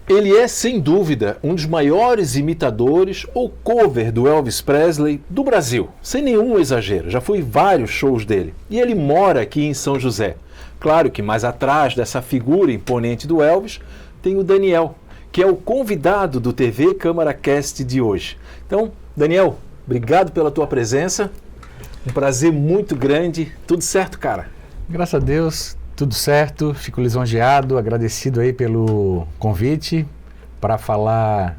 Ele é, sem dúvida, um dos maiores imitadores ou cover do Elvis Presley do Brasil, sem nenhum exagero. Já fui em vários shows dele. E ele mora aqui em São José. Claro que mais atrás dessa figura imponente do Elvis, tem o Daniel, que é o convidado do TV Câmara Cast de hoje. Então, Daniel, obrigado pela tua presença. Um prazer muito grande. Tudo certo, cara? Graças a Deus. Tudo certo, fico lisonjeado, agradecido aí pelo convite para falar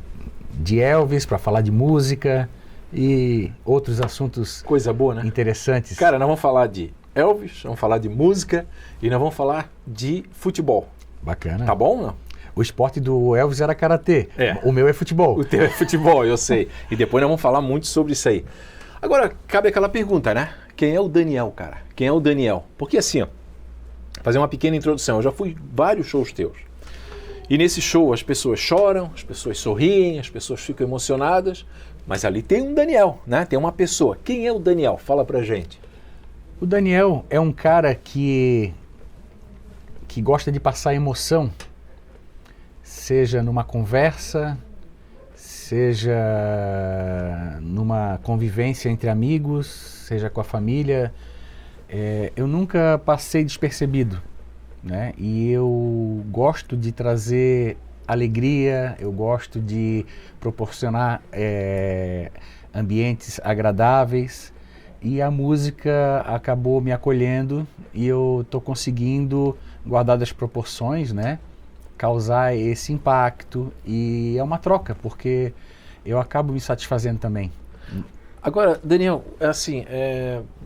de Elvis, para falar de música e outros assuntos coisa boa, né? Interessantes. Cara, nós vamos falar de Elvis, vamos falar de música e nós vamos falar de futebol. Bacana. Tá bom, não? O esporte do Elvis era karatê, o meu é futebol. O teu é futebol, eu sei. E depois nós vamos falar muito sobre isso aí. Agora, cabe aquela pergunta, né? Quem é o Daniel, cara? Quem é o Daniel? Porque assim, ó, fazer uma pequena introdução. Eu já fui em vários shows teus. E nesse show as pessoas choram, as pessoas sorriem, as pessoas ficam emocionadas. Mas ali tem um Daniel, né? Tem uma pessoa. Quem é o Daniel? Fala pra gente. O Daniel é um cara que gosta de passar emoção, seja numa conversa, seja numa convivência entre amigos, seja com a família. Eu nunca passei despercebido, né? E eu gosto de trazer alegria, eu gosto de proporcionar ambientes agradáveis, e a música acabou me acolhendo e eu estou conseguindo, guardar as proporções, né, causar esse impacto, e é uma troca, porque eu acabo me satisfazendo também. Agora, Daniel, assim,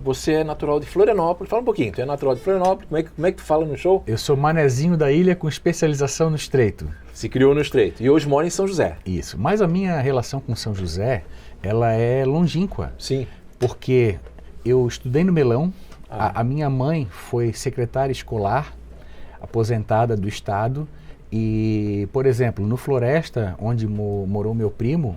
você é natural de Florianópolis. Fala um pouquinho, tu é natural de Florianópolis, como é que tu fala no show? Eu sou manezinho da ilha com especialização no Estreito. Se criou no Estreito e hoje mora em São José. Isso, mas a minha relação com São José, ela é longínqua. Sim. Porque eu estudei no Melão, a minha mãe foi secretária escolar, aposentada do Estado, e, por exemplo, no Floresta, onde morou meu primo,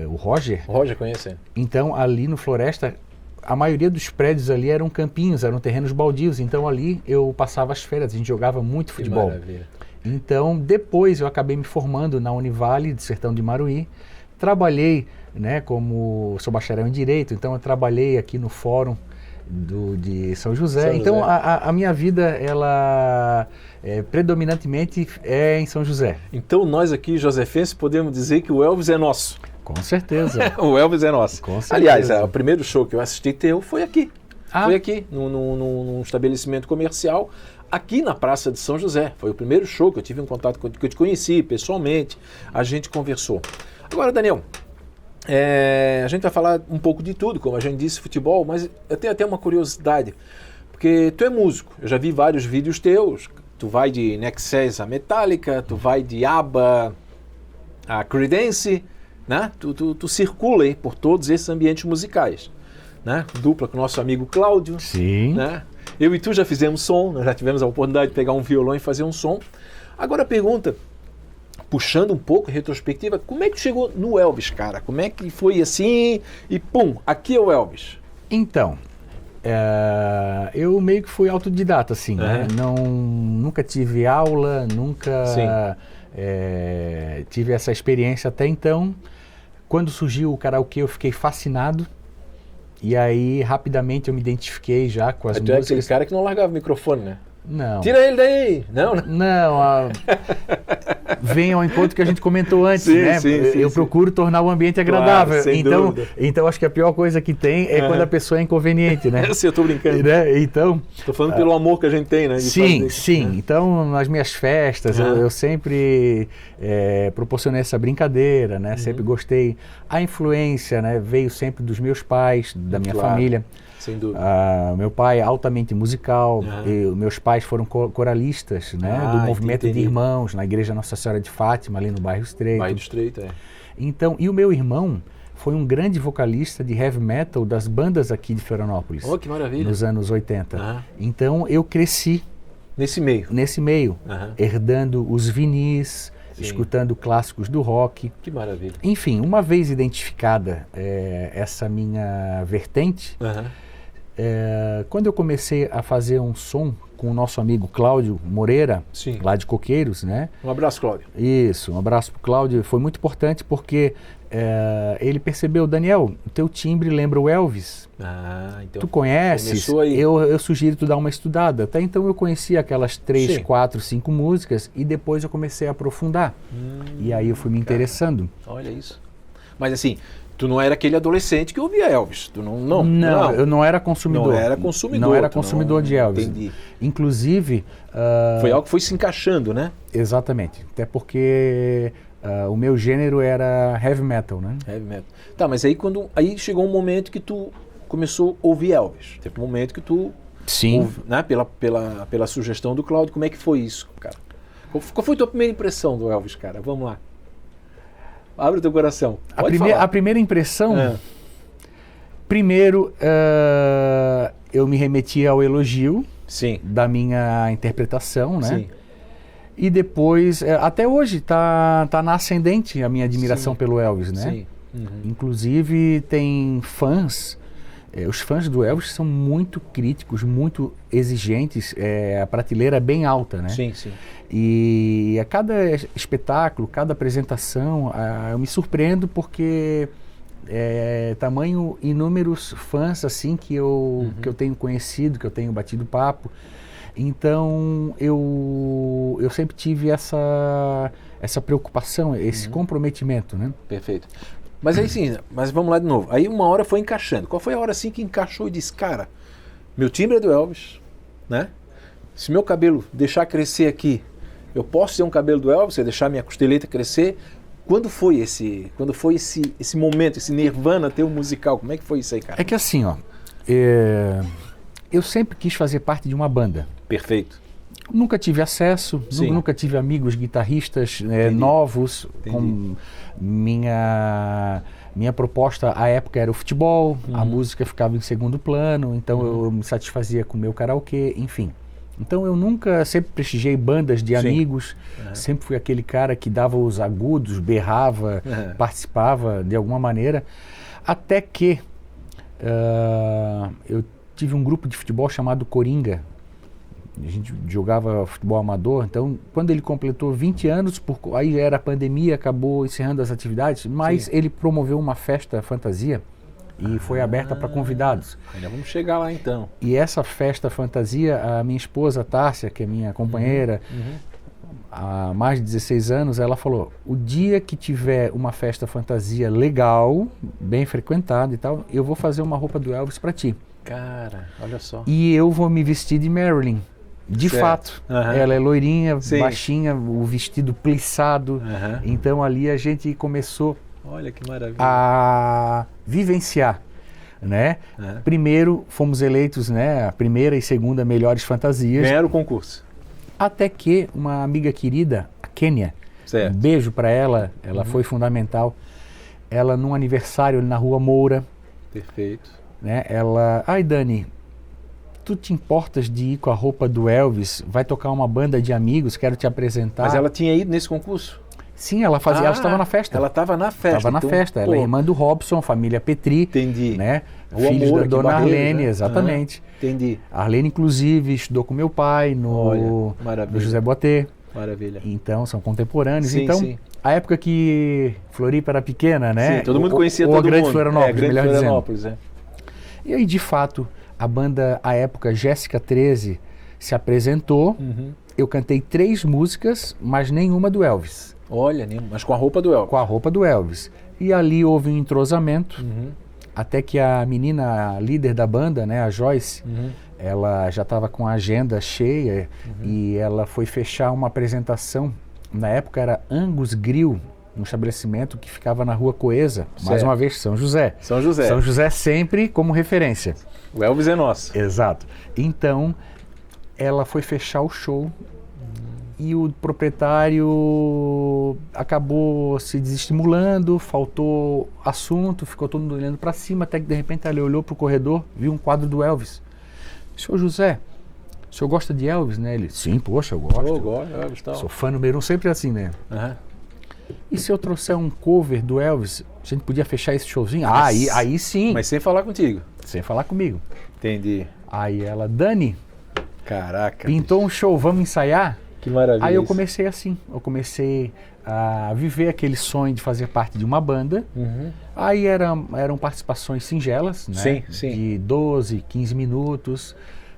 o Roger. Roger, conhece. Então, ali no Floresta, a maioria dos prédios ali eram campinhos, eram terrenos baldios. Então, ali eu passava as férias, a gente jogava muito futebol. Que maravilha. Então, depois eu acabei me formando na Univale, de Sertão de Maruí. Trabalhei, né, sou bacharel em Direito, então eu trabalhei aqui no Fórum de São José. Então, a minha vida, ela predominantemente é em São José. Então, nós aqui, josefenses, podemos dizer que o Elvis é nosso. Com certeza. O Elvis é nosso. Com certeza. Aliás, o primeiro show que eu assisti teu foi aqui. Foi aqui, num estabelecimento comercial, aqui na Praça de São José. Foi o primeiro show que eu tive um contato, que eu te conheci pessoalmente, a gente conversou. Agora, Daniel, a gente vai falar um pouco de tudo, como a gente disse, futebol, mas eu tenho até uma curiosidade, porque tu é músico, eu já vi vários vídeos teus, tu vai de Nexus a Metallica, tu vai de ABBA a Creedence, né? Tu circula aí por todos esses ambientes musicais, né? Dupla com o nosso amigo Cláudio. Sim. Né? Eu e tu já fizemos som, nós já tivemos a oportunidade de pegar um violão e fazer um som. Agora a pergunta, puxando um pouco a retrospectiva, como é que chegou no Elvis, cara? Como é que foi assim e pum, aqui é o Elvis? Então, eu meio que fui autodidata, assim, né? Nunca tive aula, nunca tive essa experiência até então. Quando surgiu o karaokê, eu fiquei fascinado. E aí, rapidamente, eu me identifiquei já com as músicas. Tu é aquele cara que não largava o microfone, né? Não. Tira ele daí! Não. Vem ao encontro que a gente comentou antes, sim, né? Sim, eu procuro tornar o ambiente agradável. Claro, então, acho que a pior coisa que tem é quando a pessoa é inconveniente, né? Eu tô brincando. Né? Então, tô falando pelo amor que a gente tem, né? Sim. Então, nas minhas festas, eu sempre proporcionei essa brincadeira, né? Sempre gostei. A influência, né, veio sempre dos meus pais, da minha família. Sem dúvida. Meu pai é altamente musical, meus pais foram coralistas, né, do movimento de irmãos na Igreja Nossa Senhora de Fátima, ali no bairro Estreito. Bairro Estreito, Então, e o meu irmão foi um grande vocalista de heavy metal das bandas aqui de Florianópolis. Oh, que maravilha. Nos anos 80. Então, eu cresci nesse meio, herdando os vinis, escutando clássicos do rock. Que maravilha. Enfim, uma vez identificada essa minha vertente, quando eu comecei a fazer um som com o nosso amigo Cláudio Moreira, Sim. lá de Coqueiros, né? Um abraço, Cláudio. Isso, um abraço pro Cláudio. Foi muito importante porque ele percebeu, Daniel, o teu timbre lembra o Elvis. Então tu conheces? Eu sugiro tu dar uma estudada. Até então eu conhecia aquelas 3, 4, 5 músicas e depois eu comecei a aprofundar. E aí eu fui me interessando. Olha isso. Mas assim, tu não era aquele adolescente que ouvia Elvis? Tu não, eu não era consumidor. Não era consumidor. Não era consumidor de Elvis. Entendi. Inclusive... foi algo que foi se encaixando, né? Exatamente. Até porque o meu gênero era heavy metal, né? Heavy metal. Tá, mas aí aí chegou um momento que tu começou a ouvir Elvis. Teve um momento que tu... Sim. Ouve, né? Pela sugestão do Cláudio. Como é que foi isso, cara? Qual foi a tua primeira impressão do Elvis, cara? Vamos lá. Abre o teu coração. A primeira impressão... Primeiro, eu me remeti ao elogio da minha interpretação, né? Sim. E depois, até hoje, tá na ascendente a minha admiração pelo Elvis, né? Sim. Uhum. Inclusive, tem fãs... os fãs do Elvis são muito críticos, muito exigentes, a prateleira é bem alta, né? Sim, sim. E a cada espetáculo, cada apresentação, eu me surpreendo porque tamanho inúmeros fãs assim que eu tenho conhecido, que eu tenho batido papo. Então eu sempre tive essa preocupação, esse comprometimento, né? Perfeito. Mas aí sim, mas vamos lá de novo. Aí uma hora foi encaixando. Qual foi a hora assim que encaixou e disse, cara, meu timbre é do Elvis, né? Se meu cabelo deixar crescer aqui, eu posso ter um cabelo do Elvis, se eu deixar minha costeleta crescer. Quando foi esse momento, esse nirvana teu musical? Como é que foi isso aí, cara? É que assim, ó, eu sempre quis fazer parte de uma banda. Perfeito. Nunca tive acesso, nunca tive amigos guitarristas novos. Com minha proposta à época era o futebol, a música ficava em segundo plano, então eu me satisfazia com o meu karaokê, enfim. Então eu sempre prestigiei bandas de amigos, sempre fui aquele cara que dava os agudos, berrava, participava de alguma maneira, até que eu tive um grupo de futebol chamado Coringa. A gente jogava futebol amador, então quando ele completou 20 anos, aí era a pandemia, acabou encerrando as atividades, mas ele promoveu uma festa fantasia e foi aberta para convidados. Ainda vamos chegar lá então. E essa festa fantasia, a minha esposa Tárcia, que é minha companheira, há mais de 16 anos, ela falou, o dia que tiver uma festa fantasia legal, bem frequentada e tal, eu vou fazer uma roupa do Elvis para ti. Cara, olha só. E eu vou me vestir de Marilyn. De fato, ela é loirinha, baixinha, o vestido plissado. Então ali a gente começou a vivenciar, né? Primeiro fomos eleitos, né, a primeira e segunda melhores fantasias. Ganharam o concurso. Até que uma amiga querida, a Kênia, um beijo para ela foi fundamental. Ela num aniversário na Rua Moura. Perfeito. Né, ai Dani, tu te importas de ir com a roupa do Elvis? Vai tocar uma banda de amigos, quero te apresentar. Mas ela tinha ido nesse concurso? Sim, ela fazia, ela estava na festa. Ela estava na festa. Estava na festa, ela é irmã do Robson, família Petri. Entendi. Né? Filhos da dona Arlene, exatamente. Entendi. A Arlene, inclusive, estudou com meu pai no José Boatê. Maravilha. Então, são contemporâneos. Sim, então, sim. A época que Floripa era pequena, né? Sim, todo mundo conhecia todo mundo. Ou a Grande Florianópolis, Grande melhor Florianópolis, dizendo. E aí, de fato, a banda, à época, Jéssica 13, se apresentou. Eu cantei 3 músicas, mas nenhuma do Elvis. Olha, mas com a roupa do Elvis. Com a roupa do Elvis. E ali houve um entrosamento, até que a menina, a líder da banda, né, a Joyce, ela já estava com a agenda cheia e ela foi fechar uma apresentação. Na época era Angus Grill, um estabelecimento que ficava na Rua Coesa, mais uma vez, São José. São José. São José sempre como referência. O Elvis é nosso. Exato. Então, ela foi fechar o show e o proprietário acabou se desestimulando, faltou assunto, ficou todo mundo olhando para cima, até que de repente ele olhou para o corredor, viu um quadro do Elvis. Senhor José, o senhor gosta de Elvis, né? Ele, sim, poxa, eu gosto. Eu gosto, Elvis, tal. Sou fã número 1, sempre assim, né? E se eu trouxer um cover do Elvis, a gente podia fechar esse showzinho? Aí sim. Mas sem falar contigo. Sem falar comigo. Entendi. Aí ela, Dani, caraca, pintou um show, vamos ensaiar? Que maravilha. Aí eu comecei assim, eu comecei a viver aquele sonho de fazer parte de uma banda. Aí eram participações singelas, né? Sim, sim. De 12, 15 minutos.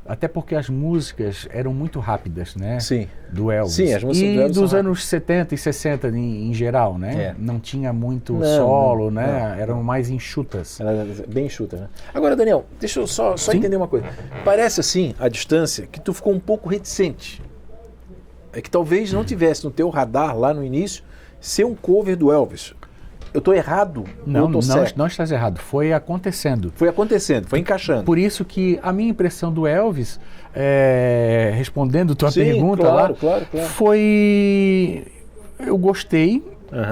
Até porque as músicas eram muito rápidas, né? Sim. Do Elvis. Sim, as músicas do e Elvis dos são anos 70 e 60 em geral, né? É. Não tinha muito Não, solo, não, né? não. Eram mais enxutas. Ela é bem enxuta, né? Agora, Daniel, deixa eu só entender uma coisa. Parece assim, à distância, que tu ficou um pouco reticente. É que talvez não tivesse no teu radar lá no início ser um cover do Elvis. Eu estou errado? Não estás errado. Foi acontecendo. Foi acontecendo, foi encaixando. Por isso que a minha impressão do Elvis, respondendo tua Sim, pergunta claro. foi... Eu gostei.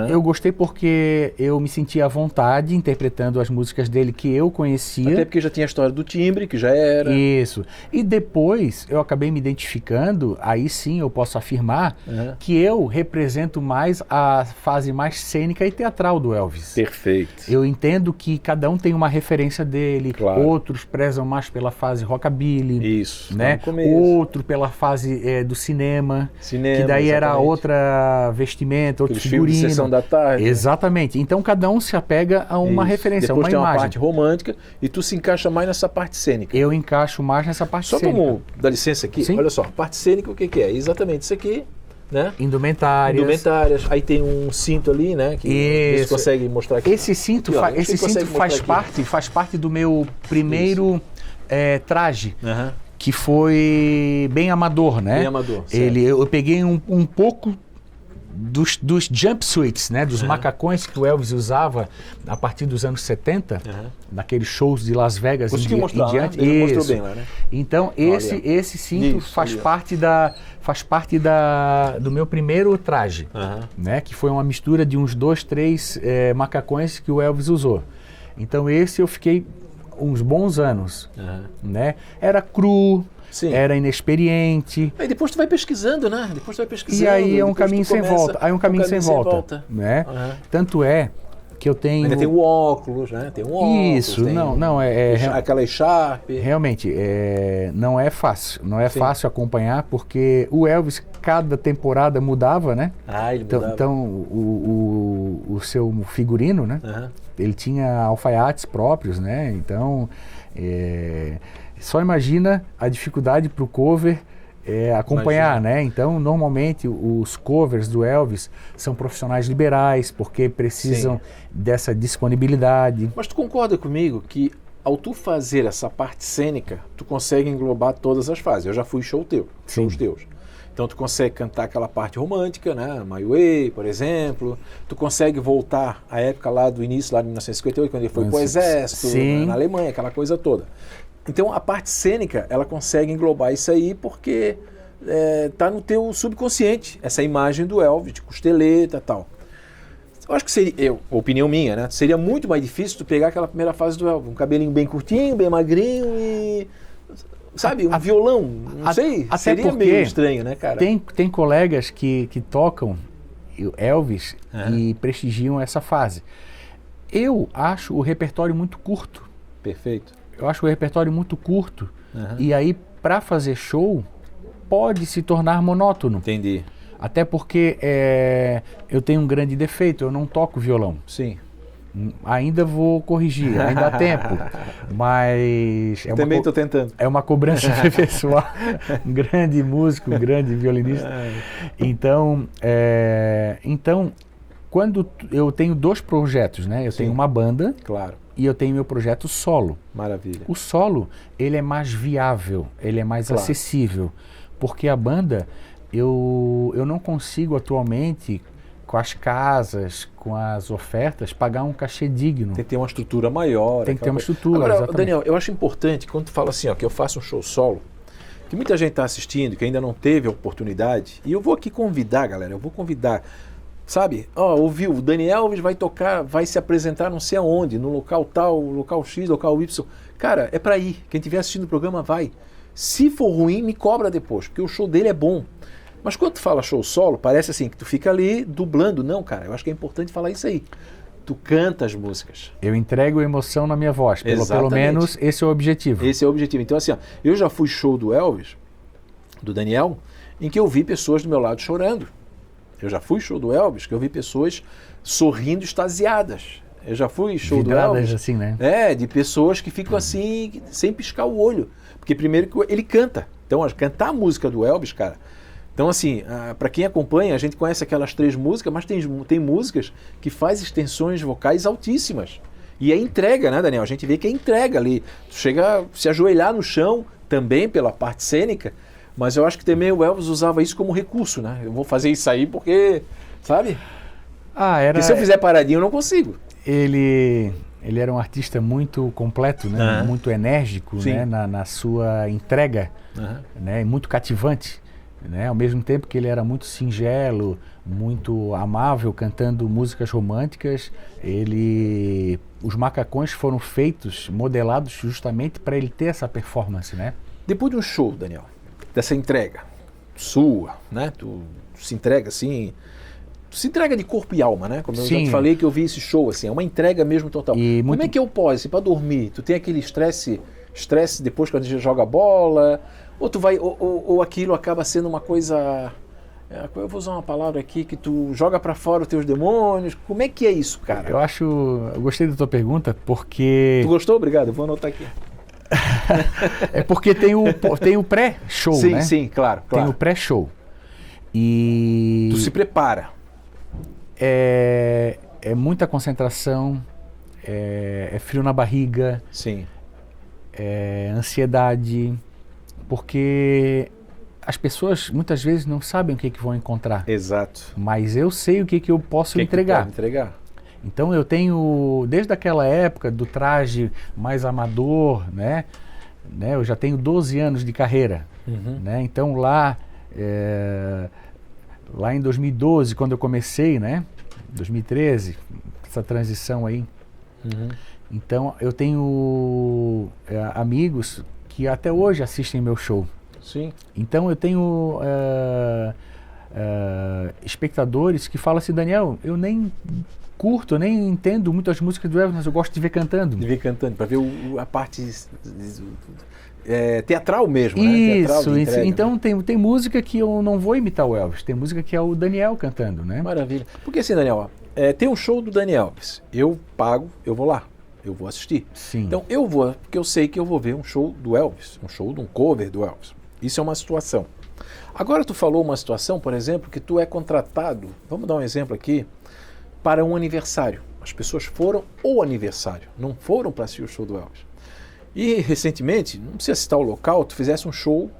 Eu gostei porque eu me sentia à vontade interpretando as músicas dele que eu conhecia. Até porque já tinha a história do timbre, que já era. Isso. E depois eu acabei me identificando, aí sim eu posso afirmar que eu represento mais a fase mais cênica e teatral do Elvis. Perfeito. Eu entendo que cada um tem uma referência dele, Claro. Outros prezam mais pela fase rockabilly. Isso. Né? Outro pela fase do cinema, que daí era exatamente. outra vestimenta, outro Aqueles filmes de figurino. Sessão da Tarde. Exatamente. Então cada um se apega a uma referência, a Depois uma tem imagem. uma parte romântica e tu se encaixa mais nessa parte cênica. Eu encaixo mais nessa parte Só cênica. como, dá licença aqui, Sim. olha só, a parte cênica o que é? Exatamente isso aqui, né? Indumentárias. Aí tem um cinto ali, né? Que você consegue mostrar aqui. Esse cinto, aqui, ó, esse cinto faz parte do meu primeiro traje. Que foi bem amador, né? Bem amador, certo. Eu peguei um pouco dos jumpsuits, né? Dos macacões que o Elvis usava a partir dos anos 70, naqueles shows de Las Vegas em diante. Ele mostrou bem lá, né? Então, esse cinto faz parte do meu primeiro traje, né? Que foi uma mistura de uns 2, 3 macacões que o Elvis usou. Então, esse eu fiquei uns bons anos, né? Era cru, era inexperiente. Aí depois tu vai pesquisando, né? E aí é um caminho sem volta. Aí é um caminho sem volta, né? Tanto é que eu tenho... Ainda tem o óculos, né? Tem um óculos. Isso, não é aquela Sharp. Realmente, não é fácil. Não é fácil acompanhar, porque o Elvis, cada temporada mudava, né? Ele mudava. Então o seu figurino, né? Ele tinha alfaiates próprios, né? Então, só imagina a dificuldade para o cover acompanhar, né? Então, normalmente, os covers do Elvis são profissionais liberais, porque precisam dessa disponibilidade. Mas tu concorda comigo que, ao tu fazer essa parte cênica, tu consegue englobar todas as fases? Eu já fui shows teus. Então, tu consegue cantar aquela parte romântica, né? My Way, por exemplo. Tu consegue voltar à época lá do início, lá de 1958, quando ele foi pro exército, na Alemanha, aquela coisa toda. Então, a parte cênica, ela consegue englobar isso aí porque tá no teu subconsciente, essa imagem do Elvis, de costeleta e tal. Eu acho que seria, opinião minha, né? Seria muito mais difícil tu pegar aquela primeira fase do Elvis, um cabelinho bem curtinho, bem magrinho e... Sabe, um violão, não sei, até seria meio estranho, né, cara? Tem colegas que tocam Elvis e prestigiam essa fase. Eu acho o repertório muito curto. Perfeito. Eu acho o repertório muito curto. E aí, para fazer show, pode se tornar monótono. Entendi. Até porque eu tenho um grande defeito, eu não toco violão. Sim. Ainda vou corrigir, ainda há tempo. Mas... Também estou tentando. É uma cobrança pessoal. Um grande músico, um grande violinista. Então, quando eu tenho 2 projetos, né? Eu tenho uma banda. Claro. E eu tenho meu projeto solo. Maravilha. O solo, ele é mais viável, ele é mais acessível. Porque a banda, eu não consigo atualmente, com as casas, com as ofertas, pagar um cachê digno. Tem que ter uma estrutura maior. Tem que ter uma estrutura, Agora, exatamente. Daniel, eu acho importante, quando tu fala assim, ó, que eu faço um show solo, que muita gente está assistindo, que ainda não teve a oportunidade, e eu vou aqui convidar, galera, sabe? Ouviu, o Daniel Elvis vai tocar, vai se apresentar não sei aonde, no local tal, local X, local Y. Cara, é pra ir. Quem estiver assistindo o programa, vai. Se for ruim, me cobra depois, porque o show dele é bom. Mas quando tu fala show solo, parece assim, que tu fica ali dublando. Não, cara, eu acho que é importante falar isso aí. Tu canta as músicas. Eu entrego emoção na minha voz. Pelo menos esse é o objetivo. Esse é o objetivo. Então assim, ó, eu já fui show do Elvis, do Daniel, em que eu vi pessoas do meu lado chorando. Eu já fui show do Elvis, que eu vi pessoas sorrindo extasiadas. Eu já fui show vidradas, do Elvis. Assim, né? De pessoas que ficam assim, sem piscar o olho. Porque primeiro que ele canta. Então, cantar a música do Elvis, cara... Então, assim, para quem acompanha, a gente conhece aquelas 3 músicas, mas tem músicas que faz extensões vocais altíssimas. E é entrega, né, Daniel? A gente vê que é entrega ali. Tu chega a se ajoelhar no chão, também pela parte cênica, mas eu acho que também o Elvis usava isso como recurso, né? Eu vou fazer isso aí porque, sabe? Porque se eu fizer paradinho, eu não consigo. Ele era um artista muito completo, né? Muito enérgico, né? Na sua entrega, né? Muito cativante. Né? Ao mesmo tempo que ele era muito singelo, muito amável, cantando músicas românticas, os macacões foram feitos, modelados justamente para ele ter essa performance, né? Depois de um show, Daniel, dessa entrega sua, né? Tu se entrega assim, tu se entrega de corpo e alma, né? Como eu já te falei que eu vi esse show, assim, é uma entrega mesmo total. Como é que eu posso, assim, para dormir? Tu tem aquele estresse depois quando a gente joga bola? Ou tu vai, ou aquilo acaba sendo uma coisa, eu vou usar uma palavra aqui, que tu joga para fora os teus demônios. Como é que é isso, cara? Eu gostei da tua pergunta, porque... Tu gostou? Obrigado, eu vou anotar aqui. É porque tem o pré-show, né? Sim, claro. Tem o pré-show. E... Tu se prepara. É muita concentração, é frio na barriga, sim, é ansiedade... Porque as pessoas muitas vezes não sabem o que vão encontrar. Exato. Mas eu sei o que eu posso entregar. Então eu tenho, desde aquela época do traje mais amador, né? Eu já tenho 12 anos de carreira. Né? Então lá em 2012, quando eu comecei, né? 2013, essa transição aí. Então eu tenho amigos que até hoje assistem meu show. Sim. Então eu tenho espectadores que falam assim, Daniel, eu nem curto, eu nem entendo muitas músicas do Elvis, mas eu gosto de ver cantando. Para ver a parte teatral mesmo, isso, né? Teatral então tem música que eu não vou imitar o Elvis, tem música que é o Daniel cantando, né? Maravilha. Porque assim, Daniel, tem um show do Daniel Elvis, eu pago, eu vou lá. Eu vou assistir. Sim. Então eu vou, porque eu sei que eu vou ver um show do Elvis, um show de um cover do Elvis. Isso é uma situação. Agora tu falou uma situação, por exemplo, que tu é contratado, vamos dar um exemplo aqui, para um aniversário. As pessoas foram ao aniversário, não foram para assistir o show do Elvis. E recentemente, não precisa citar o local, tu fizesse um show,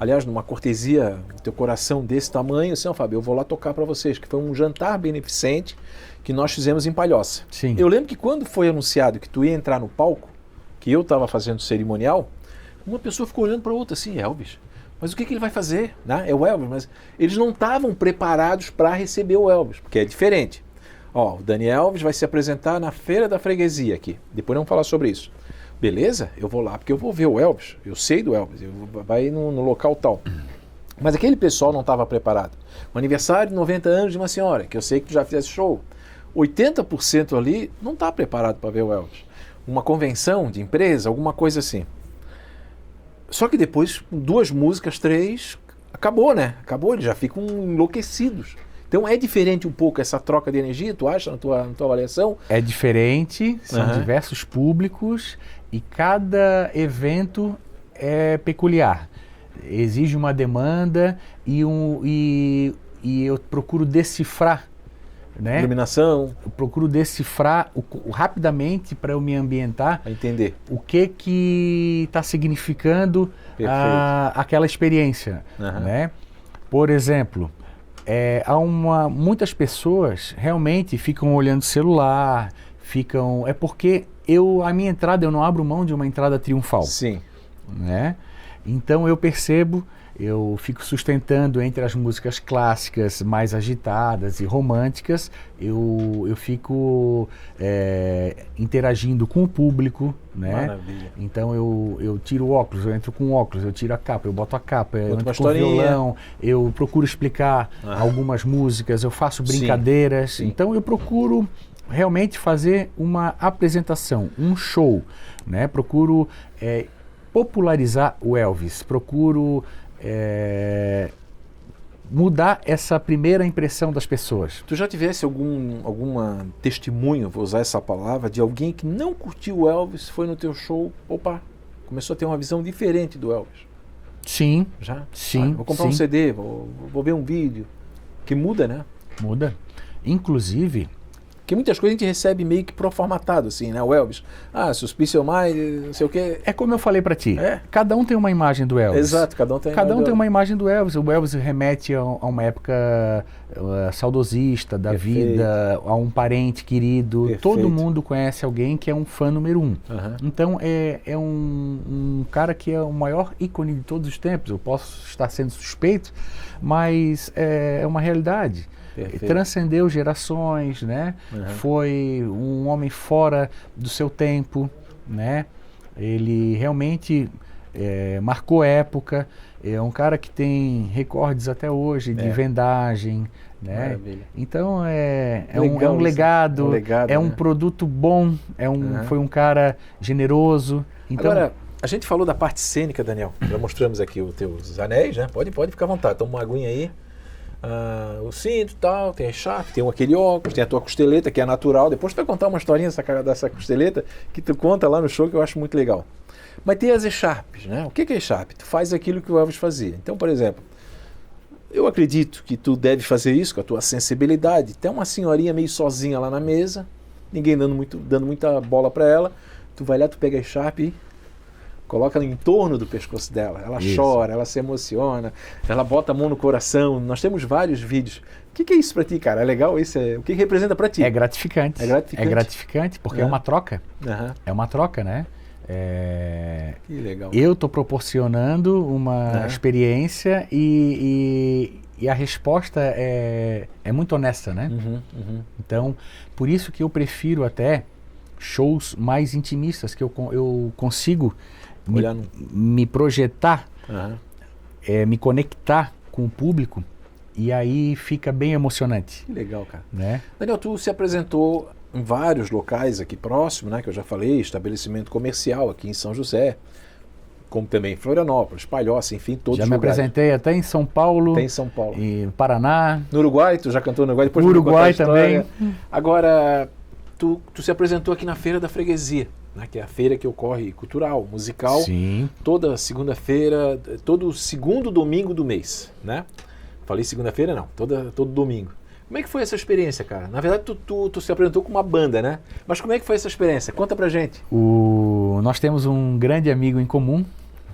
aliás, numa cortesia do teu coração desse tamanho, assim, Fábio, eu vou lá tocar para vocês, que foi um jantar beneficente que nós fizemos em Palhoça. Sim. Eu lembro que quando foi anunciado que tu ia entrar no palco, que eu estava fazendo cerimonial, uma pessoa ficou olhando para outra assim, Elvis, mas o que ele vai fazer? Né? É o Elvis, mas eles não estavam preparados para receber o Elvis, porque é diferente. O Daniel Elvis vai se apresentar na Feira da Freguesia aqui, depois vamos falar sobre isso. Beleza? Eu vou lá porque eu vou ver o Elvis, eu sei do Elvis, vai no local tal. Mas aquele pessoal não estava preparado. O aniversário de 90 anos de uma senhora, que eu sei que tu já fizesse show, 80% ali não está preparado para ver o Elvis. Uma convenção de empresa, alguma coisa assim. Só que depois, 2 músicas, 3, acabou, né? Acabou, eles já ficam enlouquecidos. Então é diferente um pouco essa troca de energia, tu acha, na tua avaliação? É diferente, são diversos públicos e cada evento é peculiar. Exige uma demanda e eu procuro decifrar, né? Iluminação. Eu procuro decifrar rapidamente para eu me ambientar. A entender. O que está significando aquela experiência, né? Por exemplo, muitas pessoas realmente ficam olhando o celular, porque a minha entrada, eu não abro mão de uma entrada triunfal. Sim. Né? Então eu percebo, eu fico sustentando entre as músicas clássicas mais agitadas e românticas, eu fico interagindo com o público, né? Maravilha. Então eu tiro o óculos, eu entro com o óculos, eu tiro a capa, eu boto a capa, eu entro com o violão, eu procuro explicar algumas músicas, eu faço brincadeiras. Sim. Então eu procuro realmente fazer uma apresentação, um show, né? Procuro popularizar o Elvis, procuro mudar essa primeira impressão das pessoas. Tu já tivesse alguma testemunho, vou usar essa palavra, de alguém que não curtiu o Elvis, foi no teu show, começou a ter uma visão diferente do Elvis? Sim. Já? Sim. Vou comprar um CD, vou ver um vídeo. Que muda, né? Muda. Inclusive... Porque muitas coisas a gente recebe meio que pró-formatado, assim, né? O Elvis, Suspicious Mind, não sei o quê. É como eu falei pra ti, cada um tem uma imagem do Elvis. Exato, cada um tem uma imagem do Elvis. O Elvis remete a uma época saudosista da vida, a um parente querido. Perfeito. Todo mundo conhece alguém que é um fã número 1. Então é um cara que é o maior ícone de todos os tempos. Eu posso estar sendo suspeito, mas é uma realidade. Perfeito. Transcendeu gerações, né? Foi um homem fora do seu tempo, né? Ele realmente marcou época. É um cara que tem recordes até hoje de vendagem, né? Maravilha. Então é um legado, um produto bom, foi um cara generoso. Então, agora, a gente falou da parte cênica, Daniel. Já mostramos aqui os teus anéis, né? Pode ficar à vontade. Toma uma aguinha aí. O cinto e tal, tem a chave, tem aquele óculos, tem a tua costeleta que é natural. Depois tu vai contar uma historinha dessa costeleta que tu conta lá no show, que eu acho muito legal. Mas tem as echarpes, né? O que é echarpe? Tu faz aquilo que o Elvis fazia. Então, por exemplo, eu acredito que tu deve fazer isso com a tua sensibilidade. Tem uma senhorinha meio sozinha lá na mesa, ninguém dando muita bola para ela. Tu vai lá, tu pega a echarpe e coloca em torno do pescoço dela. Ela chora, ela se emociona, ela bota a mão no coração. Nós temos vários vídeos. O que é isso pra ti, cara? É legal isso? O que representa pra ti? É gratificante. É gratificante porque é uma troca. É uma troca, né? Que legal. Eu estou proporcionando uma experiência e a resposta é muito honesta, né? Então, por isso que eu prefiro até shows mais intimistas, que eu consigo me projetar, me conectar com o público, e aí fica bem emocionante. Que legal, cara. Né? Daniel, tu se apresentou em vários locais aqui próximo, né, que eu já falei, estabelecimento comercial aqui em São José, como também em Florianópolis, Palhoça, enfim, todos os lugares. Já me apresentei até em São Paulo. Tem em São Paulo. E Paraná. No Uruguai, tu já cantou no Uruguai? Depois Uruguai também. Agora, tu se apresentou aqui na Feira da Freguesia, né, que é a feira que ocorre cultural, musical. Sim. Toda segunda-feira, todo segundo domingo do mês, né? Falei segunda-feira não, todo domingo. Como é que foi essa experiência, cara? Na verdade, tu se apresentou com uma banda, né? Mas como é que foi essa experiência? Conta pra gente. Nós temos um grande amigo em comum,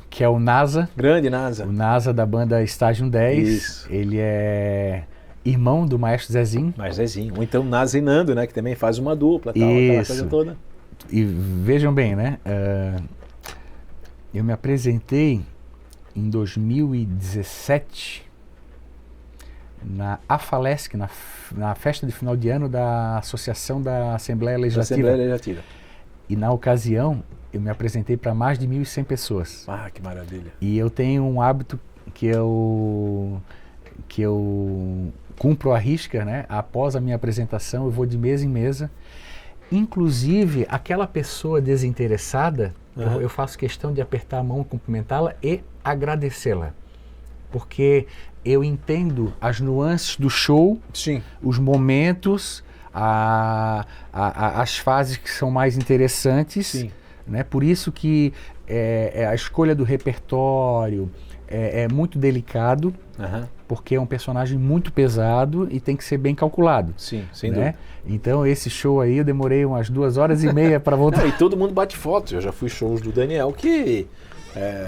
que é o NASA. Grande NASA. O NASA da banda Estágio 10. Isso. Ele é irmão do Maestro Zezinho. Maestro Zezinho. Ou então NASA e Nando, né? Que também faz uma dupla, tal, aquela coisa toda. E vejam bem, né? Eu me apresentei em 2017 na AFALESC, na festa de final de ano da Associação da Assembleia Legislativa. E na ocasião, eu me apresentei para mais de 1.100 pessoas. Ah, que maravilha. E eu tenho um hábito que eu cumpro à risca, né? Após a minha apresentação, eu vou de mesa em mesa. Inclusive, aquela pessoa desinteressada, eu faço questão de apertar a mão, cumprimentá-la e agradecê-la. Porque eu entendo as nuances do show, sim, os momentos, as fases que são mais interessantes. Sim. Né? Por isso que a escolha do repertório é muito delicado, porque é um personagem muito pesado e tem que ser bem calculado. Sim, sem né? dúvida. Então esse show aí eu demorei umas 2 horas e meia para voltar. Não, e todo mundo bate foto. Eu já fui shows do Daniel que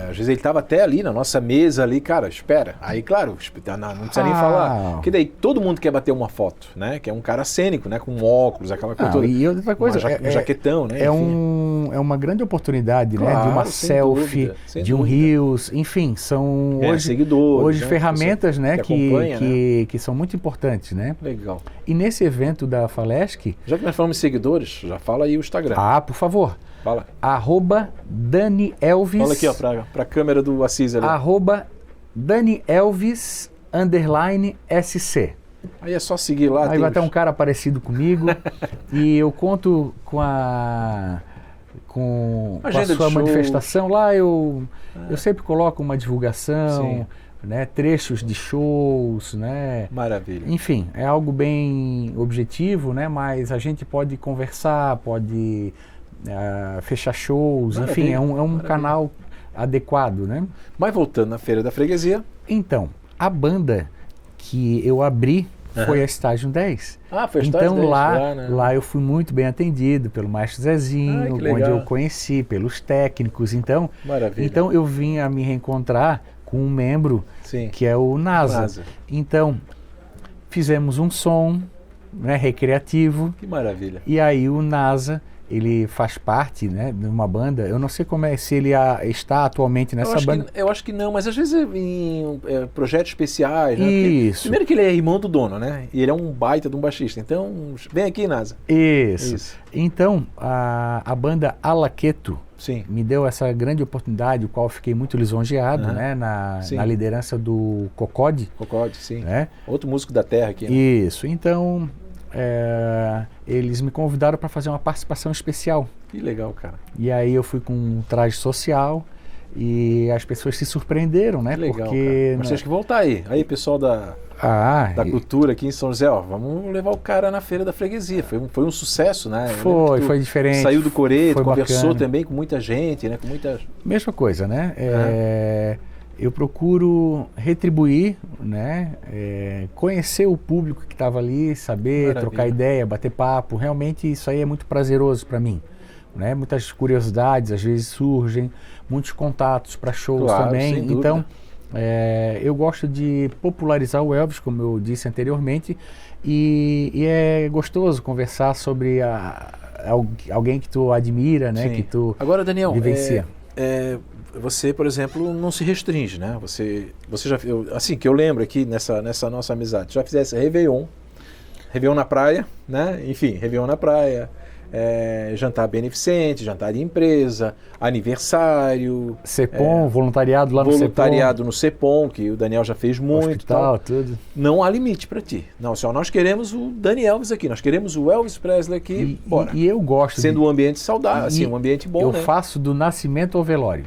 Às vezes ele estava até ali na nossa mesa ali, cara, espera. Aí, claro, não precisa nem falar. Porque daí todo mundo quer bater uma foto, né? Que é um cara cênico, né? Com óculos, aquela coisa toda. E outra coisa, um jaquetão, né? É uma grande oportunidade, claro, né? De uma selfie, de um reels, enfim, são hoje né? ferramentas, né? Que são muito importantes, né? Legal. E nesse evento da Falesc... Já que nós falamos de seguidores, já fala aí o Instagram. Por favor. Fala. @DaniElvis. Fala aqui, ó, pra câmera do Assis ali. @DaniElvis_SC. Aí é só seguir lá. Aí vai ter um cara parecido comigo e eu conto com a sua manifestação. Lá eu sempre coloco uma divulgação, né, trechos de shows, né? Maravilha. Enfim, é algo bem objetivo, né? Mas a gente pode conversar, pode... fechar shows, maravilha, enfim, é um canal adequado, né? Mas voltando na Feira da Freguesia... Então, a banda que eu abri foi a Estágio 10. Foi a Estágio 10. Então lá eu fui muito bem atendido pelo Maestro Zezinho, onde eu conheci, pelos técnicos. Então, maravilha. Então eu vim a me reencontrar com um membro que é o NASA. Então, fizemos um som, né, recreativo. Que maravilha. E aí o NASA... ele faz parte, né, de uma banda. Eu não sei se ele está atualmente nessa banda. Eu acho que não, mas às vezes em projetos especiais. Né? Isso. Primeiro que ele é irmão do dono, né? E ele é um baita de um baixista. Então, vem aqui, NASA. Isso. Então, a banda Alaqueto me deu essa grande oportunidade, o qual eu fiquei muito lisonjeado, né, na liderança do Cocode. Cocode, sim. Né? Outro músico da terra aqui. Né? Isso. Então... eles me convidaram para fazer uma participação especial. Que legal, cara. E aí eu fui com um traje social e as pessoas se surpreenderam, né? Que legal, porque cara. Mas tem que voltar aí. Aí, pessoal da cultura aqui em São José, ó, vamos levar o cara na Feira da Freguesia. Foi um sucesso, né? Foi diferente. Saiu do Coreto, conversou bacana. Também com muita gente, né? Mesma coisa, né? Eu procuro retribuir, né? Conhecer o público que estava ali, saber, trocar ideia, bater papo. Realmente isso aí é muito prazeroso para mim. Né? Muitas curiosidades às vezes surgem, muitos contatos para shows também. Então, eu gosto de popularizar o Elvis, como eu disse anteriormente, e é gostoso conversar sobre alguém que tu admira, né? Que tu Agora, Daniel, vivencia. Você, por exemplo, não se restringe, né? Você já, assim, que eu lembro aqui nessa nossa amizade, já fizesse Réveillon na praia, né? Enfim, Réveillon na praia, jantar beneficente, jantar de empresa, aniversário. CEPOM, voluntariado lá no CEPOM. Voluntariado no CEPOM, que o Daniel já fez muito. Hospital, tudo. Não há limite para ti. Não, só nós queremos o Dani Elvis aqui, nós queremos o Elvis Presley aqui, bora. E eu gosto. Sendo um ambiente saudável, assim, um ambiente bom, né? Eu faço do nascimento ao velório.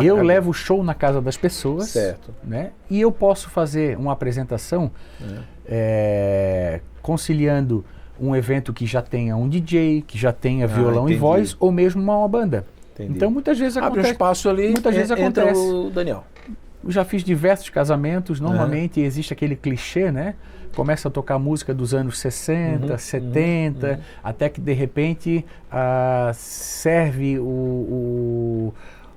Eu levo o show na casa das pessoas, certo, né? E eu posso fazer uma apresentação conciliando um evento que já tenha um DJ, que já tenha violão e voz, ou mesmo uma banda. Entendi. Então muitas vezes abre um espaço ali, muitas vezes entra acontece. O Daniel. Eu já fiz diversos casamentos, normalmente existe aquele clichê, né? Começa a tocar música dos anos 60, 70, até que de repente serve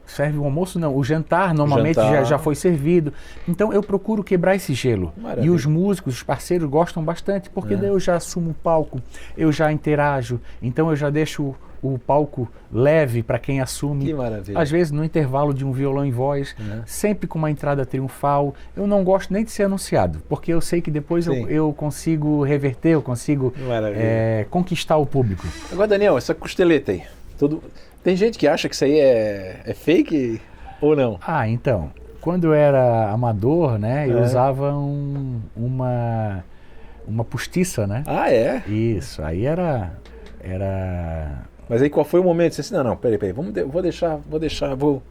serve o almoço, não, o jantar normalmente já foi servido. Então eu procuro quebrar esse gelo. Maravilha. E os músicos, os parceiros gostam bastante, porque daí eu já assumo o palco, eu já interajo, então eu já deixo o palco leve para quem assume. Que maravilha. Às vezes no intervalo de um violão em voz, sempre com uma entrada triunfal. Eu não gosto nem de ser anunciado, porque eu sei que depois eu consigo reverter, eu consigo conquistar o público. Agora, Daniel, essa costeleta aí, tem gente que acha que isso aí é fake ou não? Então, quando eu era amador, né, eu usava uma postiça, né? É? Isso, aí era... Mas aí qual foi o momento? Você disse, não, peraí, vou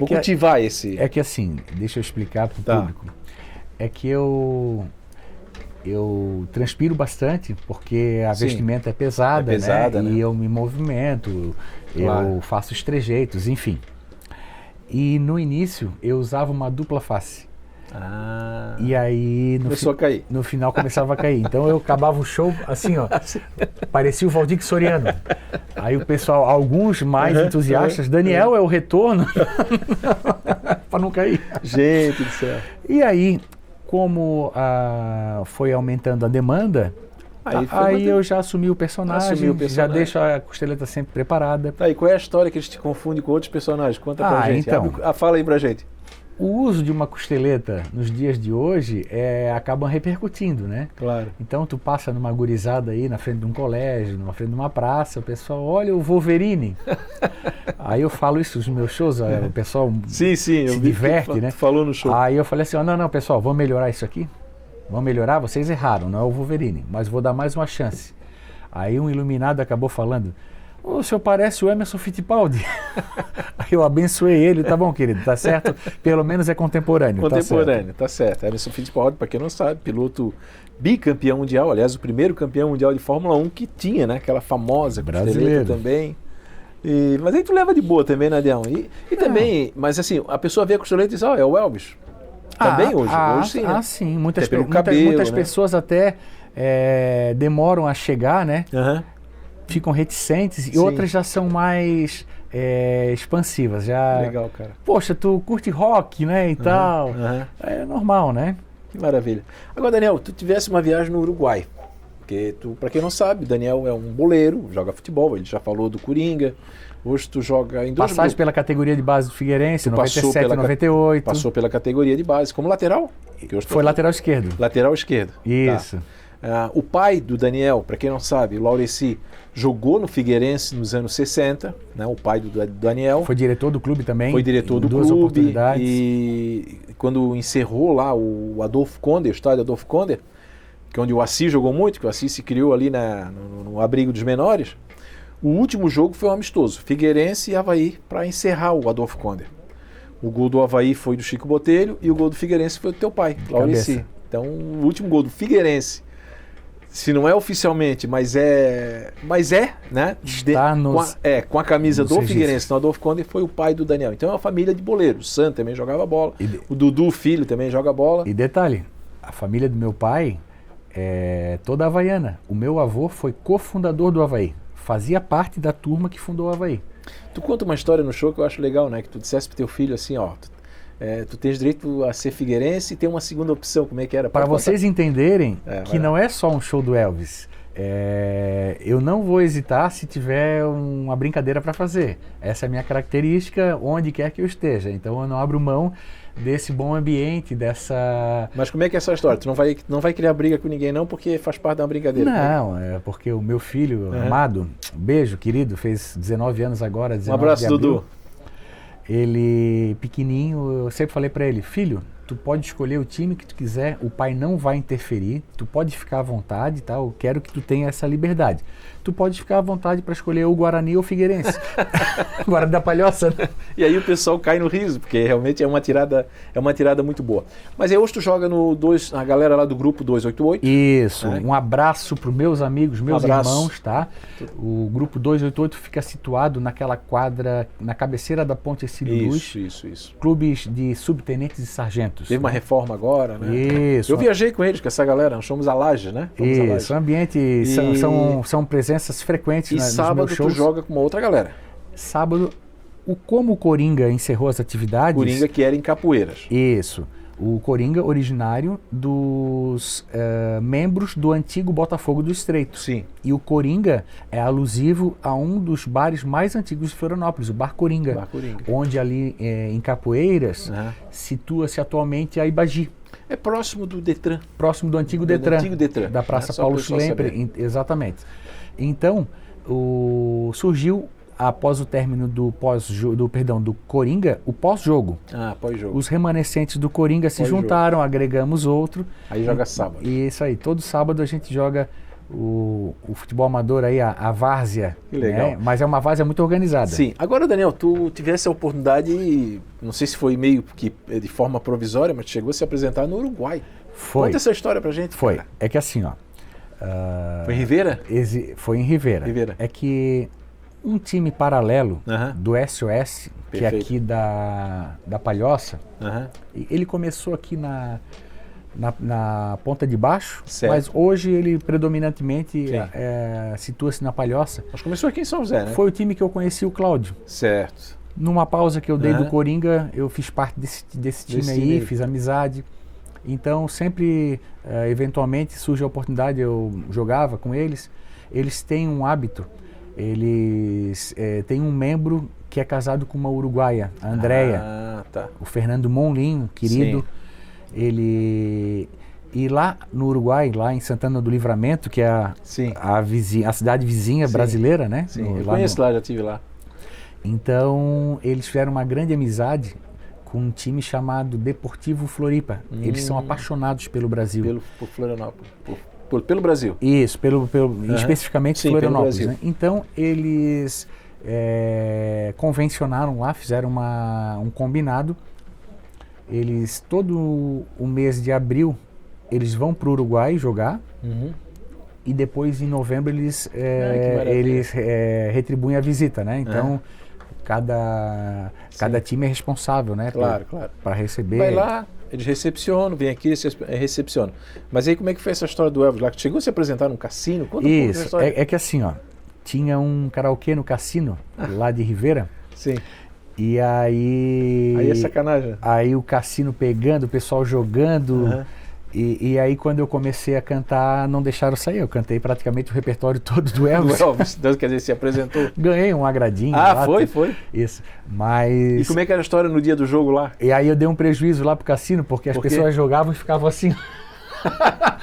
cultivar esse... É que assim, deixa eu explicar para o público. É que eu transpiro bastante, porque a vestimenta é pesada, né? E eu me movimento, eu faço os trejeitos, enfim. E no início eu usava uma dupla face. E aí começou a cair. No final começava a cair. Então eu acabava o show assim, ó, parecia o Valdir Soriano. Aí o pessoal, alguns mais entusiastas, Daniel é o retorno para não cair. Gente do céu. E aí, como foi aumentando a demanda, aí eu já assumi o personagem, já deixo a costeleta sempre preparada. E qual é a história que eles te confundem com outros personagens? Conta pra gente. Então, fala aí pra gente. O uso de uma costeleta nos dias de hoje acaba repercutindo, né? Claro. Então tu passa numa gurizada aí na frente de um colégio, na frente de uma praça, o pessoal olha o Wolverine. Aí eu falo isso nos meus shows, o pessoal se diverte, né? Tu falou no show. Aí eu falei assim, não, pessoal, vamos melhorar isso aqui? Vamos melhorar? Vocês erraram, não é o Wolverine, mas vou dar mais uma chance. Aí um iluminado acabou falando, o senhor parece o Emerson Fittipaldi. Aí eu abençoei ele, tá bom, querido, tá certo? Pelo menos é contemporâneo. Contemporâneo, tá certo. Emerson Fittipaldi, para quem não sabe, piloto bicampeão mundial, aliás, o primeiro campeão mundial de Fórmula 1 que tinha, né? Aquela famosa brasileira também. Mas aí tu leva de boa também, né, Adrião? E também, mas assim, a pessoa vê a costeleta e diz, é o Elvis. Também hoje? Hoje sim, né? Sim. Muitas pessoas até demoram a chegar, né? Ficam reticentes e outras já são mais expansivas. Legal, cara. Poxa, tu curte rock, né, e tal. É normal, né? Que maravilha. Agora, Daniel, tu tivesse uma viagem no Uruguai, porque para quem não sabe, Daniel é um boleiro, joga futebol, ele já falou do Coringa. Hoje tu joga em dois Passagem pela categoria de base do Figueirense, 97 e 98. Passou pela categoria de base, como lateral? Foi lateral esquerdo. Lateral esquerdo. Isso. Tá. O pai do Daniel, para quem não sabe, o Laureci, jogou no Figueirense nos anos 60, né? O pai do Daniel. Foi diretor do clube também. Foi diretor do duas clube. Oportunidades. E quando encerrou lá o Adolfo Conde, o estádio Adolfo Conde, que é onde o Assis jogou muito, que o Assis se criou ali no abrigo dos menores, o último jogo foi um amistoso, Figueirense e Avaí, para encerrar o Adolfo Conde. O gol do Avaí foi do Chico Botelho e o gol do Figueirense foi do teu pai, Laureci. Então, o último gol do Figueirense, se não é oficialmente, mas é, né? Com a camisa do Figueirense no Adolfo Conde, foi o pai do Daniel. Então é uma família de boleiros. O Sam também jogava bola, o Dudu, filho, também joga bola. E detalhe, a família do meu pai é toda havaiana. O meu avô foi cofundador do Avaí. Fazia parte da turma que fundou o Avaí. Tu conta uma história no show que eu acho legal, né? Que tu dissesse pro teu filho assim, ó... tu tens direito a ser figueirense e tem uma segunda opção, como é que era? Para vocês entenderem que não é só um show do Elvis. Eu não vou hesitar se tiver uma brincadeira para fazer. Essa é a minha característica onde quer que eu esteja. Então eu não abro mão desse bom ambiente, dessa... Mas como é que é essa história? Tu não vai criar briga com ninguém não, porque faz parte da brincadeira? Não, é porque o meu filho, amado, beijo, querido, fez 19 anos agora, 19 Um abraço, de abril. Dudu. Ele, pequenininho, eu sempre falei para ele, filho, tu pode escolher o time que tu quiser, o pai não vai interferir, tu pode ficar à vontade, tá? Eu quero que tu tenha essa liberdade. Tu pode ficar à vontade para escolher o Guarani ou o Figueirense. Guarani da Palhoça, né? E aí o pessoal cai no riso, porque realmente é uma tirada muito boa. Mas aí hoje tu joga a galera lá do grupo 288. Isso, um abraço para os meus amigos, meus irmãos, tá? O grupo 288 fica situado naquela quadra, na cabeceira da Ponte Ercílio Luz. Isso. Clubes de subtenentes e sargentos. Teve uma reforma agora, né? Isso. Eu viajei com eles, com essa galera, nós fomos a Laje, né? Isso, o ambiente são presenças frequentes nos meus shows. E sábado tu joga com uma outra galera. Sábado, como o Coringa encerrou as atividades... Coringa que era em Capoeiras. Isso. O Coringa originário dos membros do antigo Botafogo do Estreito. Sim. E o Coringa é alusivo a um dos bares mais antigos de Florianópolis, o Bar Coringa. Onde ali em Capoeiras situa-se atualmente a Ibagi. É próximo do Detran. Próximo do antigo Detran. Da Praça Paulo Schlemper. Exatamente. Então, surgiu, após o término do Coringa, o pós-jogo. Pós-jogo. Os remanescentes do Coringa se juntaram, agregamos outro. Aí joga sábado. Isso aí. Todo sábado a gente joga o futebol amador aí, a várzea. Que legal. Né? Mas é uma várzea muito organizada. Sim. Agora, Daniel, tu tivesse a oportunidade, não sei se foi meio que de forma provisória, mas chegou a se apresentar no Uruguai. Foi. Conta essa história pra gente. Foi. Cara. É que assim, ó... Foi em Rivera? Foi em Rivera. É que um time paralelo do SOS, que é aqui da Palhoça. Ele começou aqui na ponta de baixo, mas hoje ele predominantemente situa-se na Palhoça. Mas começou aqui em São José, né? Foi o time que eu conheci o Cláudio. Certo. Numa pausa que eu dei do Coringa, eu fiz parte desse time aí, fiz amizade. Então sempre, eventualmente, surge a oportunidade, eu jogava com eles. Eles têm um hábito, eles têm um membro que é casado com uma uruguaia, a Andréia. O Fernando Monlin, querido. E lá no Uruguai, lá em Santana do Livramento, que é a cidade vizinha brasileira, né? Eu conheço lá, já estive lá. Então, eles fizeram uma grande amizade com um time chamado Deportivo Floripa. Eles são apaixonados pelo Brasil. Por Florianópolis. Pelo Brasil. Isso, especificamente Florianópolis. Né? Então, eles convencionaram lá, fizeram um combinado. Eles, todo o mês de abril, eles vão para o Uruguai jogar. E depois, em novembro, eles retribuem a visita, né? Então, cada time é responsável, né? Claro. Para receber. Vai lá, eles recepcionam, vem aqui, recepcionam. Mas aí como é que foi essa história do Elvis lá? Que chegou a se apresentar num cassino? Conta Isso, é que assim, ó, tinha um karaokê no cassino, lá de Ribeira. Sim. E aí... Aí é sacanagem. Aí o cassino pegando, o pessoal jogando. E aí quando eu comecei a cantar, não deixaram sair. Eu cantei praticamente o repertório todo do Elvis. Quer dizer, se apresentou. Ganhei um agradinho. Foi? Isso. Mas... E como é que era a história no dia do jogo lá? E aí eu dei um prejuízo lá pro cassino, porque as pessoas jogavam e ficavam assim...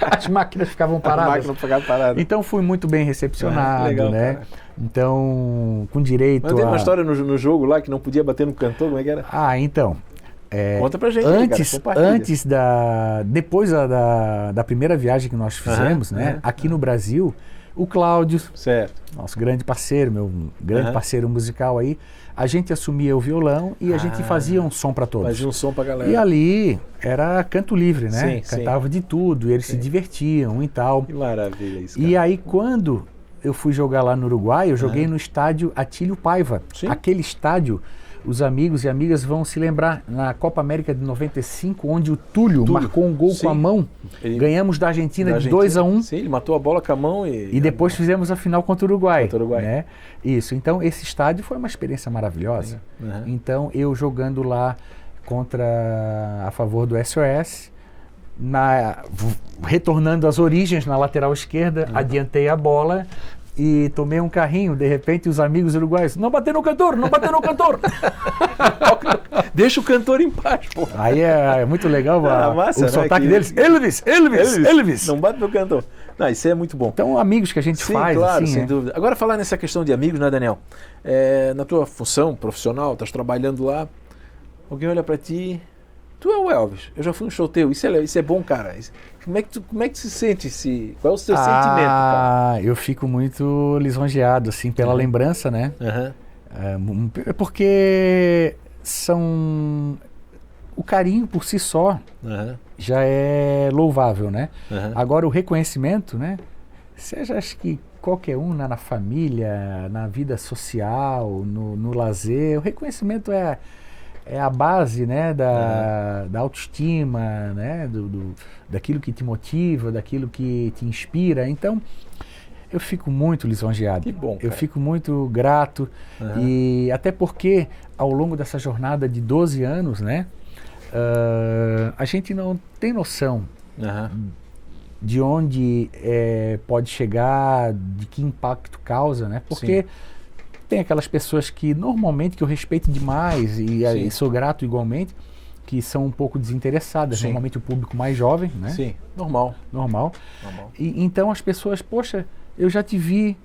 As máquinas ficavam paradas. Então fui muito bem recepcionado, legal, né? Cara. Então, com direito Mas tem uma história no jogo lá que não podia bater no cantor, como é que era? Então... Conta pra gente, depois da primeira viagem que nós fizemos, né? Aqui no Brasil, o Cláudio, nosso grande parceiro, meu grande parceiro musical aí, a gente assumia o violão e a gente fazia um som para todos. Fazia um som pra galera. E ali era canto livre, né? Cantava de tudo, e eles se divertiam e tal. Que maravilha isso, cara. E aí quando eu fui jogar lá no Uruguai, eu joguei no estádio Atílio Paiva. Aquele estádio, os amigos e amigas vão se lembrar, na Copa América de 95, onde o Túlio marcou um gol com a mão. Ganhamos da Argentina de 2-1. Sim, ele matou a bola com a mão e depois fizemos a final contra o Uruguai. Né? Isso, então esse estádio foi uma experiência maravilhosa. Então eu jogando lá a favor do SOS, retornando às origens na lateral esquerda, adiantei a bola e tomei um carrinho, de repente os amigos uruguaios, não bater no cantor, não bater no cantor. Deixa o cantor em paz, pô. Aí é muito legal massa, o sotaque deles. Elvis. Não bate no cantor. Não, isso é muito bom. Então, amigos que a gente faz, claro, assim, sem dúvida. Agora, falar nessa questão de amigos, né, Daniel? Na tua função profissional, estás trabalhando lá, alguém olha para ti, tu é o Elvis, eu já fui um show teu, isso é bom, cara. Como é que se sente? Qual é o seu sentimento, cara? Eu fico muito lisonjeado, assim, pela lembrança, né? Porque o carinho por si só já é louvável, né? Agora o reconhecimento, né? Seja, acho que qualquer um, na família, na vida social, no lazer, o reconhecimento é a base, né, da autoestima, né, daquilo que te motiva, daquilo que te inspira. Então, eu fico muito lisonjeado. Que bom, cara. Eu fico muito grato. E até porque, ao longo dessa jornada de 12 anos, né, a gente não tem noção de onde pode chegar, de que impacto causa, né, porque... Tem aquelas pessoas que normalmente, que eu respeito demais e sou grato igualmente, que são um pouco desinteressadas, normalmente o público mais jovem, né? Sim, normal. E então as pessoas, poxa, eu já te vi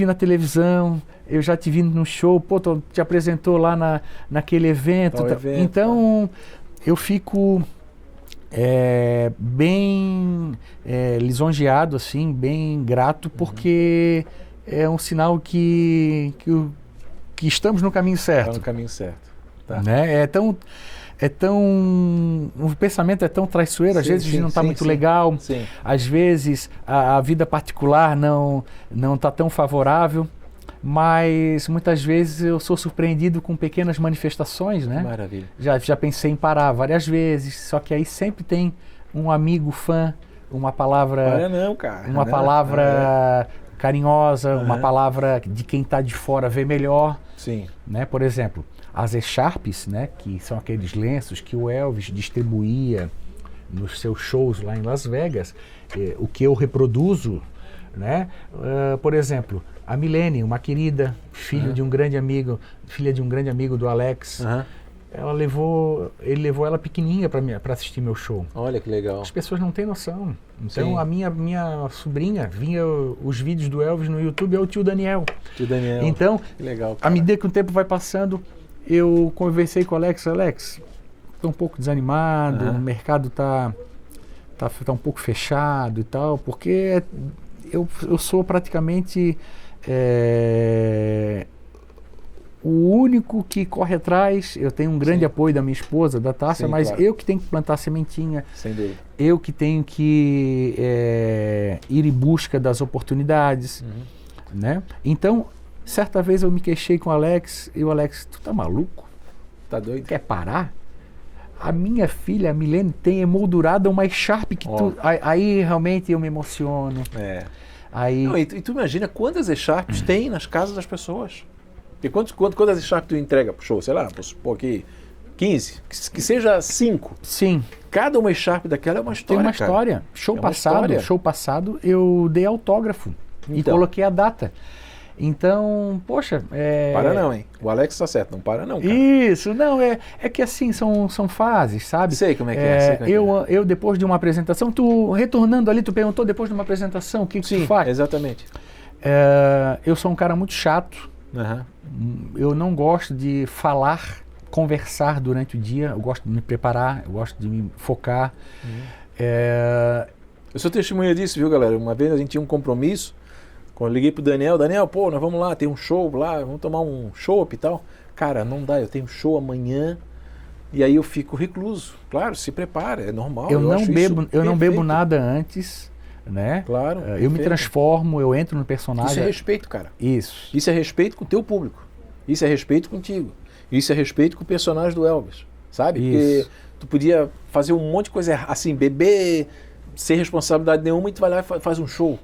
na televisão, eu já te vi no show, pô, te apresentou lá naquele evento. Então eu fico bem lisonjeado, assim, bem grato, porque... é um sinal que estamos no caminho certo. Está no caminho certo. Tá. Né? O pensamento é tão traiçoeiro, às vezes não está muito legal, às vezes a vida particular não está tão favorável, mas muitas vezes eu sou surpreendido com pequenas manifestações, né? Maravilha. Já pensei em parar várias vezes, só que aí sempre tem um amigo fã, uma palavra... Olha não, cara. Uma não. palavra carinhosa, uma palavra de quem está de fora vê melhor. Sim. Né? Por exemplo, as echarpes, né? Que são aqueles lenços que o Elvis distribuía nos seus shows lá em Las Vegas, o que eu reproduzo, né? Por exemplo, a Milene, uma querida, filha de um grande amigo do Alex, ele levou ela pequenininha para assistir meu show. Olha que legal. As pessoas não têm noção. Então Sim. a minha sobrinha vinha os vídeos do Elvis no YouTube, é o tio Daniel. Tio Daniel. Então, que legal, à medida que o tempo vai passando, eu conversei com o Alex, estou um pouco desanimado, o mercado tá um pouco fechado e tal, porque eu sou praticamente o único que corre atrás. Eu tenho um grande apoio da minha esposa, da Tássia, Sim, mas claro. eu que tenho que plantar sementinha. Sem dúvida. Eu que tenho que ir em busca das oportunidades, né? Então, certa vez eu me queixei com o Alex, e o Alex, tu tá maluco? Tá doido? Quer parar? A minha filha, a Milene, tem emoldurada uma echarpe que aí realmente eu me emociono. Aí... Não, e tu imagina quantas echarpes tem nas casas das pessoas? E quantas echarpes tu entrega pro show? Sei lá, vou supor aqui 15, que seja 5. Sim. Cada uma echarpe daquela é uma história. Tem uma história. Show passado, eu dei autógrafo e coloquei a data. Então, poxa... Para não, hein? O Alex tá certo, não para não, cara. Isso, não, é que assim, são fases, sabe? Sei como é que é. Eu, depois de uma apresentação, retornando ali, tu perguntou depois de uma apresentação, o que tu faz? Exatamente. Eu sou um cara muito chato, eu não gosto de conversar durante o dia, eu gosto de me preparar, eu gosto de me focar. Eu sou testemunha disso, viu, galera? Uma vez a gente tinha um compromisso, quando eu liguei pro Daniel, pô, nós vamos lá, tem um show lá, vamos tomar um chopp e tal. Cara, não dá, eu tenho show amanhã, e aí eu fico recluso. Claro, se prepara, é normal. Eu não bebo nada antes, né? Claro. Eu me transformo, eu entro no personagem. Isso é respeito, cara. Isso. Isso é respeito com o teu público. Isso é respeito contigo. Isso é respeito com o personagem do Elvis, sabe? Isso. Porque tu podia fazer um monte de coisa assim, beber, sem responsabilidade nenhuma, e tu vai lá e faz um show.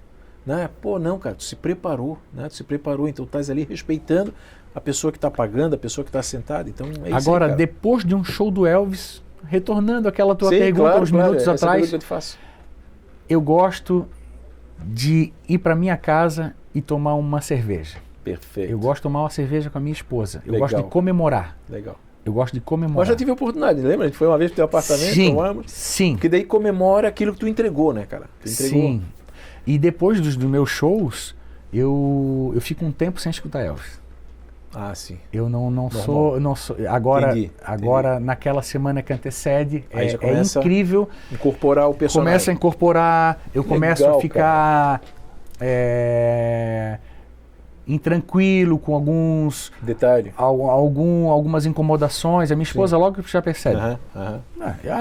Né? Pô, não, cara, tu se preparou, né? Tu se preparou, então tu estás ali respeitando a pessoa que está pagando, a pessoa que está sentada. Então é isso. Agora, aí, depois de um show do Elvis, retornando àquela tua pergunta uns minutos atrás, que eu te faço. Eu gosto de ir para minha casa e tomar uma cerveja. Perfeito. Eu gosto de tomar uma cerveja com a minha esposa. Eu Legal. gosto de comemorar. Legal. Eu gosto de comemorar. Mas já tive a oportunidade, lembra? A gente foi uma vez pro teu apartamento, tomamos. Sim. Porque daí comemora aquilo que tu entregou, né, cara? Tu entregou. Sim. E depois dos meus shows, eu fico um tempo sem escutar Elvis. Ah, sim. Eu não sou... Agora, Entendi. Naquela semana que antecede, é incrível. Incorporar o personagem. Começa a incorporar, eu começo a ficar intranquilo com alguns... Detalhe. Algumas incomodações. A minha esposa logo já percebe.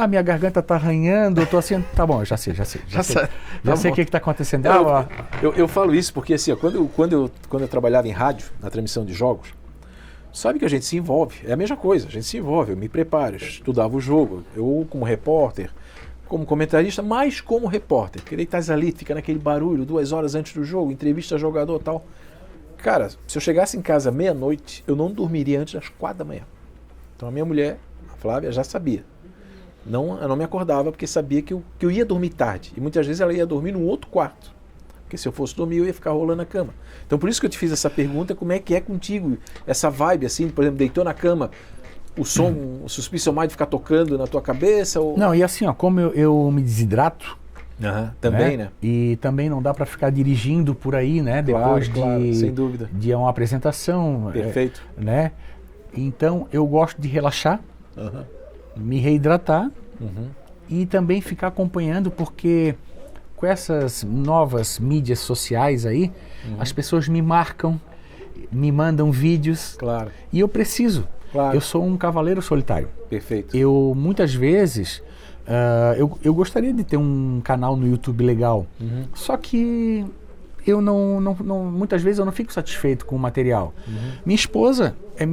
Minha garganta tá arranhando, eu tô assim... Tá bom, eu já sei o que está acontecendo. Eu falo isso porque assim, quando eu trabalhava em rádio, na transmissão de jogos, sabe que a gente se envolve. É a mesma coisa, a gente se envolve. Eu me preparo, estudava o jogo. Eu como repórter, como comentarista, mais como repórter. Porque daí estás ali, fica naquele barulho, 2 horas antes do jogo, entrevista jogador e tal. Cara, se eu chegasse em casa meia-noite, eu não dormiria antes das 4 da manhã. Então a minha mulher, a Flávia, já sabia. Eu não me acordava porque sabia que eu ia dormir tarde. E muitas vezes ela ia dormir num outro quarto. Porque se eu fosse dormir, eu ia ficar rolando na cama. Então por isso que eu te fiz essa pergunta, como é que é contigo? Essa vibe, assim, por exemplo, deitou na cama, o som, o Suspicious Mind ficar tocando na tua cabeça? Ou... Não, e assim, como eu me desidrato, também, né? E também não dá para ficar dirigindo por aí, né? Depois sem dúvida. De uma apresentação. Perfeito. Né? Então eu gosto de relaxar, me reidratar e também ficar acompanhando, porque com essas novas mídias sociais aí, as pessoas me marcam, me mandam vídeos. Claro. E eu preciso. Claro. Eu sou um cavaleiro solitário. Perfeito. Eu muitas vezes... eu gostaria de ter um canal no YouTube legal, só que eu muitas vezes eu não fico satisfeito com o material. Minha esposa é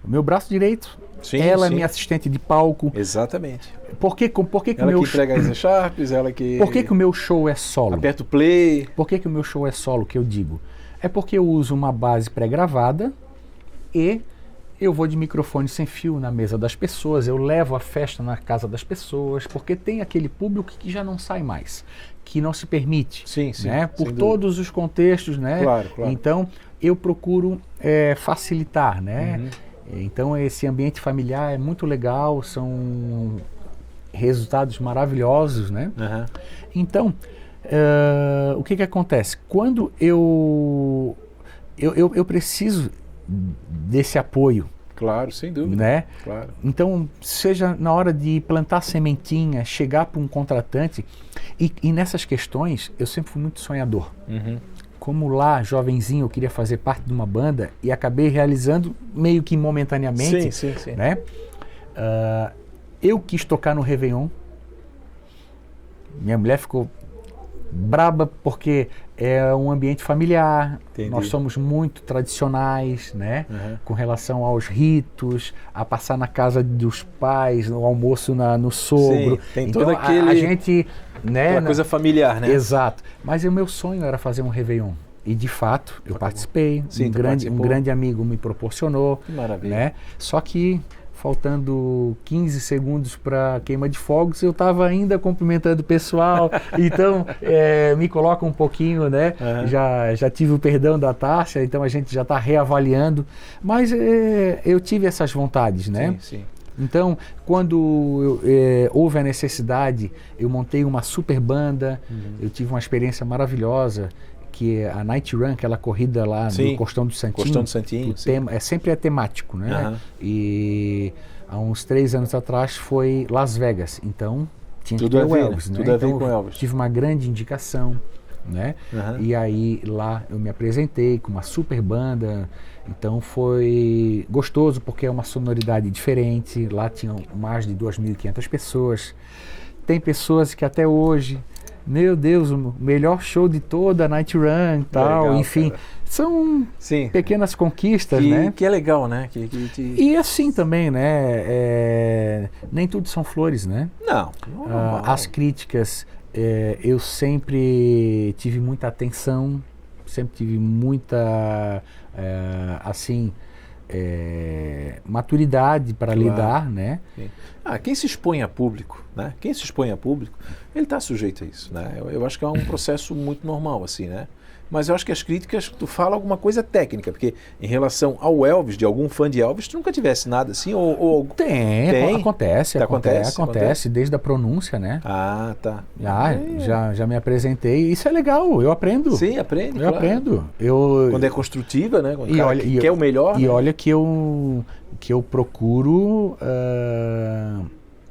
meu braço direito. Sim, ela é sim. minha assistente de palco. Exatamente. Por que ela que entrega as E-Sharps, ela que... Por que o meu show é solo? Aperta o play. Por que o meu show é solo, que eu digo? É porque eu uso uma base pré-gravada e eu vou de microfone sem fio na mesa das pessoas, eu levo a festa na casa das pessoas, porque tem aquele público que já não sai mais, que não se permite, sim, sim, né? Por todos os contextos, né? Claro. Então, eu procuro facilitar, né? Então, esse ambiente familiar é muito legal, são resultados maravilhosos, né? Então, o que acontece? Quando eu preciso desse apoio. Claro, sem dúvida. Né? Claro. Então, seja na hora de plantar sementinha, chegar para um contratante, e nessas questões eu sempre fui muito sonhador. Como lá, jovenzinho, eu queria fazer parte de uma banda e acabei realizando meio que momentaneamente. Sim. Né? Eu quis tocar no Réveillon. Minha mulher ficou braba porque é um ambiente familiar. Entendi. Nós somos muito tradicionais, né? Com relação aos ritos, a passar na casa dos pais, no almoço no sogro. Sim, tem então todo aquele... a gente, né? Aquela coisa familiar, né? Exato. Mas o meu sonho era fazer um Réveillon. E de fato, eu participei. Sim, um grande amigo me proporcionou. Que maravilha. Né? Só que faltando 15 segundos para queima de fogos, eu estava ainda cumprimentando o pessoal, então me coloca um pouquinho, né? Já tive o perdão da Tássia, então a gente já está reavaliando, mas eu tive essas vontades, né? Sim. Então, quando houve a necessidade, eu montei uma super banda, eu tive uma experiência maravilhosa, que é a Night Run, aquela corrida lá do Costão do Santinho. Sempre é temático, né? E há uns 3 anos atrás foi Las Vegas, então tinha que ter o Elvis, né? Tudo a ver então, com Elvis. Tive uma grande indicação, né? E aí lá eu me apresentei com uma super banda, então foi gostoso porque é uma sonoridade diferente, lá tinham mais de 2.500 pessoas. Tem pessoas que até hoje... Meu Deus, o melhor show de toda a Night Run e tal, legal, enfim, cara. São pequenas conquistas, né? Que é legal, né? E assim também, né? Nem tudo são flores, né? Não. As críticas, eu sempre tive muita atenção, sempre tive muita, maturidade para lidar, né? Sim. Quem se expõe a público, né? Quem se expõe a público, ele está sujeito a isso, né? Eu acho que é um processo muito normal, assim, né? Mas eu acho que as críticas, tu fala alguma coisa técnica, porque em relação ao Elvis, de algum fã de Elvis, tu nunca tivesse nada assim? Tem? Acontece, desde a pronúncia, né? Tá. Já me apresentei, isso é legal, eu aprendo. Sim, aprende, Eu aprendo. Quando é construtiva, né? Quando quer o melhor. E olha que eu procuro,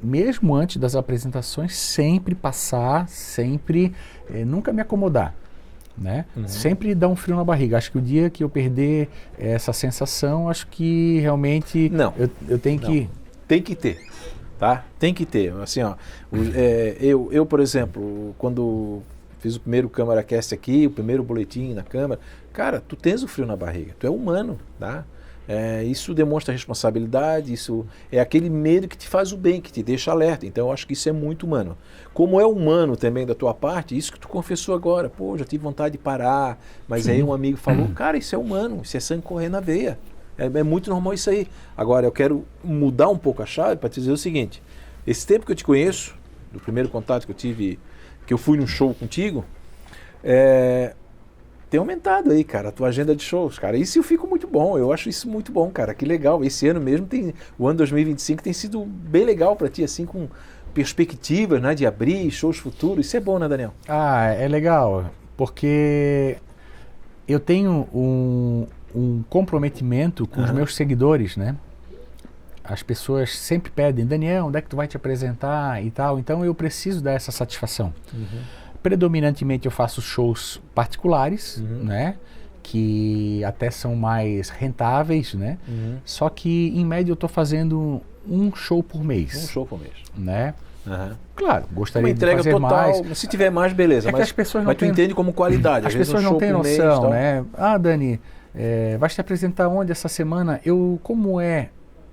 mesmo antes das apresentações, sempre passar, nunca me acomodar. Né? Sempre dá um frio na barriga. Acho que o dia que eu perder essa sensação, acho que realmente eu tenho que... Tem que ter, tá? Tem que ter. Assim, ó, eu, por exemplo, quando fiz o primeiro CâmaraCast aqui, o primeiro boletim na Câmara, cara, tu tens o frio na barriga. Tu é humano, tá? Isso demonstra responsabilidade, isso é aquele medo que te faz o bem, que te deixa alerta. Então eu acho que isso é muito humano. Como é humano também da tua parte, isso que tu confessou agora, já tive vontade de parar, mas Sim. Aí um amigo falou, cara, isso é humano, isso é sangue correndo na veia. É muito normal isso aí. Agora eu quero mudar um pouco a chave para te dizer o seguinte, esse tempo que eu te conheço, do primeiro contato que eu tive, que eu fui num show contigo, tem aumentado aí, cara, a tua agenda de shows, cara. Isso eu fico muito bom, eu acho isso muito bom, cara. Que legal. Esse ano mesmo, o ano 2025 tem sido bem legal para ti, assim, com perspectivas, né, de abrir shows futuros. Isso é bom, né, Daniel? É legal, porque eu tenho um comprometimento com os meus seguidores, né? As pessoas sempre pedem, Daniel, onde é que tu vai te apresentar e tal. Então eu preciso dar essa satisfação. Predominantemente eu faço shows particulares, né? Que até são mais rentáveis, né? Só que em média eu estou fazendo um show por mês. Um show por mês. Né? Uhum. Claro, gostaria uma entrega de fazer total, mais. Se tiver mais, beleza. Mas as pessoas não tu entende como qualidade. As pessoas não têm noção, né? Dani, vai te apresentar onde essa semana? Como é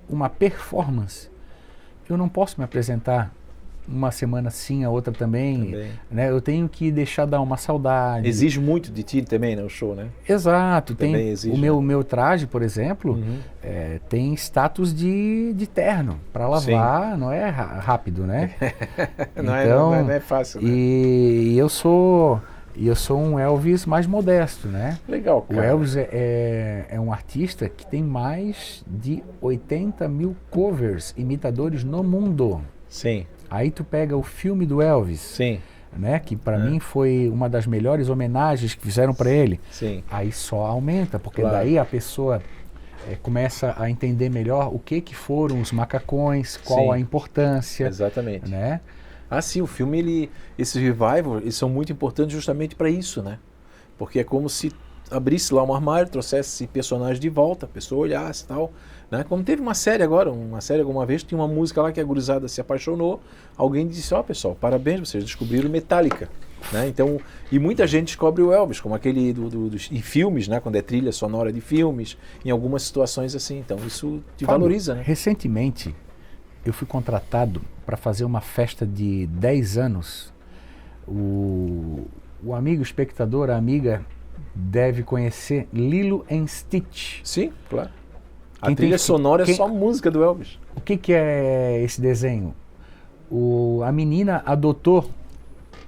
uma performance, eu não posso me apresentar uma semana sim, a outra também. Né? Eu tenho que deixar dar uma saudade. Exige muito de ti também, né, o show, né? Exato. Também exige, o meu traje, por exemplo, tem status de terno. Para lavar, sim, não é rápido, né? Não é fácil, né? E eu sou um Elvis mais modesto, né? Legal, cara. O Elvis é um artista que tem mais de 80 mil covers, imitadores no mundo. Sim. Aí tu pega o filme do Elvis, sim, né, que para mim foi uma das melhores homenagens que fizeram para ele. Sim. Aí só aumenta, porque claro, daí a pessoa começa a entender melhor o que foram os macacões, qual, sim, a importância. Exatamente. Né? Sim, o filme, esses revivals, eles são muito importantes justamente para isso, né? Porque é como se abrisse lá um armário, trouxesse esse personagem de volta, a pessoa olhasse e tal. Né? Como teve uma série alguma vez, tinha uma música lá que a gurizada se apaixonou, alguém disse, pessoal, parabéns, vocês descobriram Metallica. Né? Então, e muita gente descobre o Elvis, como aquele em filmes, né? Quando é trilha sonora de filmes, em algumas situações assim. Então isso te valoriza. Né? Recentemente, eu fui contratado para fazer uma festa de 10 anos. O amigo espectador, a amiga, deve conhecer Lilo & Stitch. Sim, claro. A trilha sonora é só música do Elvis. O que é esse desenho? A menina adotou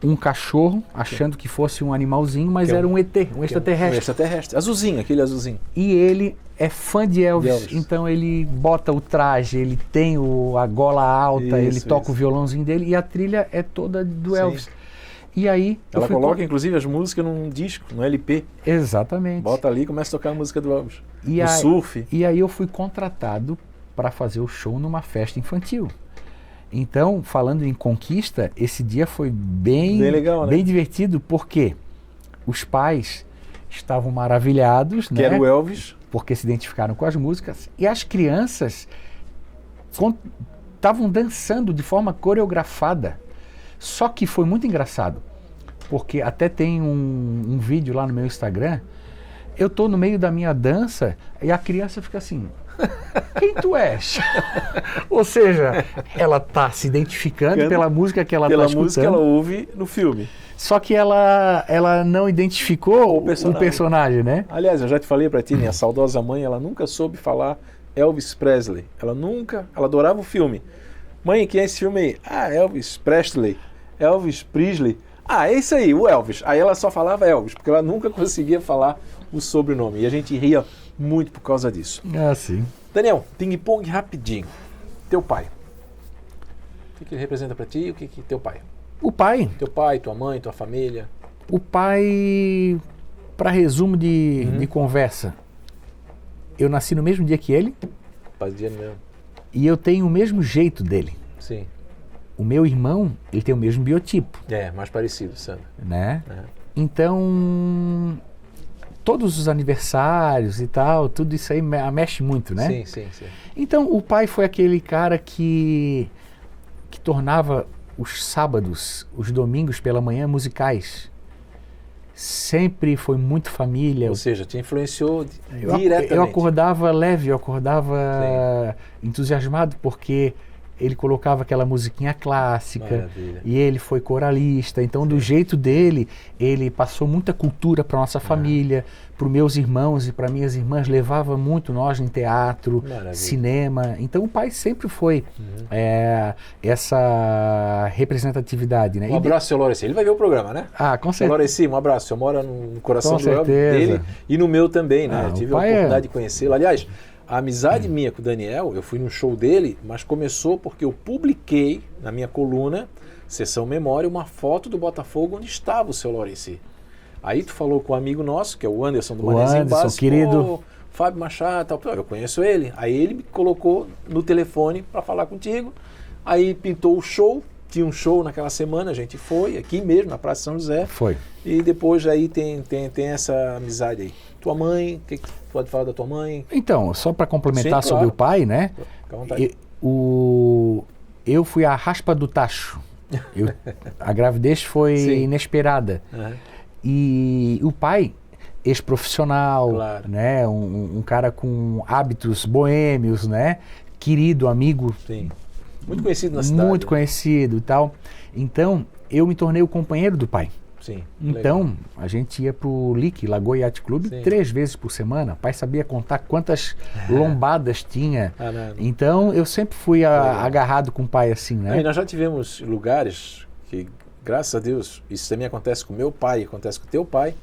um cachorro, achando que fosse um animalzinho, mas era um ET, um extraterrestre. Um extraterrestre. Azulzinho, aquele azulzinho. E ele é fã de Elvis, então ele bota o traje, ele tem a gola alta, ele toca o violãozinho dele e a trilha é toda do Elvis. E aí... Ela coloca, inclusive, as músicas num disco, num LP. Exatamente. Bota ali e começa a tocar a música do Elvis. Surf. E aí eu fui contratado para fazer o show numa festa infantil. Então, falando em conquista, esse dia foi bem legal, né? Bem divertido, porque os pais estavam maravilhados, que era o Elvis. Porque se identificaram com as músicas. E as crianças estavam dançando de forma coreografada. Só que foi muito engraçado, porque até tem um vídeo lá no meu Instagram, eu tô no meio da minha dança e a criança fica assim, quem tu és? Ou seja, ela tá se identificando pela música que ela tá escutando. Pela música que ela ouve no filme. Só que ela não identificou o personagem, né? Aliás, eu já te falei para ti, minha saudosa mãe, ela nunca soube falar Elvis Presley. Ela adorava o filme. Mãe, quem é esse filme aí? Elvis Presley. Elvis Presley. É isso aí, o Elvis. Aí ela só falava Elvis, porque ela nunca conseguia falar o sobrenome. E a gente ria muito por causa disso. Sim. Daniel, ping-pong rapidinho. Teu pai. O que ele representa para ti e o que teu pai? O pai? Teu pai, tua mãe, tua família. O pai, para resumo de conversa, eu nasci no mesmo dia que ele. Dia mesmo. E eu tenho o mesmo jeito dele. Sim. O meu irmão, ele tem o mesmo biotipo. Mais parecido, Sandra. Né? Então, todos os aniversários e tal, tudo isso aí mexe muito, né? Sim. Então, o pai foi aquele cara que tornava os sábados, os domingos pela manhã musicais. Sempre foi muito família. Ou seja, te influenciou diretamente. Eu acordava leve, eu acordava entusiasmado, porque ele colocava aquela musiquinha clássica. Maravilha. E ele foi coralista. Então, do jeito dele, ele passou muita cultura para nossa família, para os meus irmãos e para minhas irmãs, levava muito nós em teatro, cinema. Então, o pai sempre foi essa representatividade. Né? Um abraço, seu Laureci. Ele vai ver o programa, né? Com certeza. Seu Laureci, um abraço. Você mora no coração dele e no meu também, né? Eu tive a oportunidade de conhecê-lo. Aliás, a amizade minha com o Daniel, eu fui num show dele, mas começou porque eu publiquei na minha coluna, Sessão Memória, uma foto do Botafogo onde estava o seu Laureci. Aí tu falou com um amigo nosso, que é o Anderson do Manezinho Básico, querido. Fábio Machado, tal. Eu conheço ele. Aí ele me colocou no telefone para falar contigo. Aí pintou o show, tinha um show naquela semana, a gente foi, aqui mesmo, na Praça São José. Foi. E depois aí tem essa amizade aí. Tua mãe, o que tu pode falar da tua mãe? Então, só para complementar sobre o pai, né? Eu fui a raspa do tacho. A gravidez foi inesperada. E o pai, ex-profissional, claro. né? Um cara com hábitos boêmios, né? Querido, amigo. Sim. Muito conhecido na cidade. Muito conhecido e tal. Então, eu me tornei o companheiro do pai. Sim. Então, legal. A gente ia pro LIC, Lagoa Yacht Club, 3 vezes por semana. O pai sabia contar quantas lombadas tinha. Então, eu sempre fui agarrado com o pai assim, né? E nós já tivemos lugares que, graças a Deus, isso também acontece com meu pai, acontece com teu pai,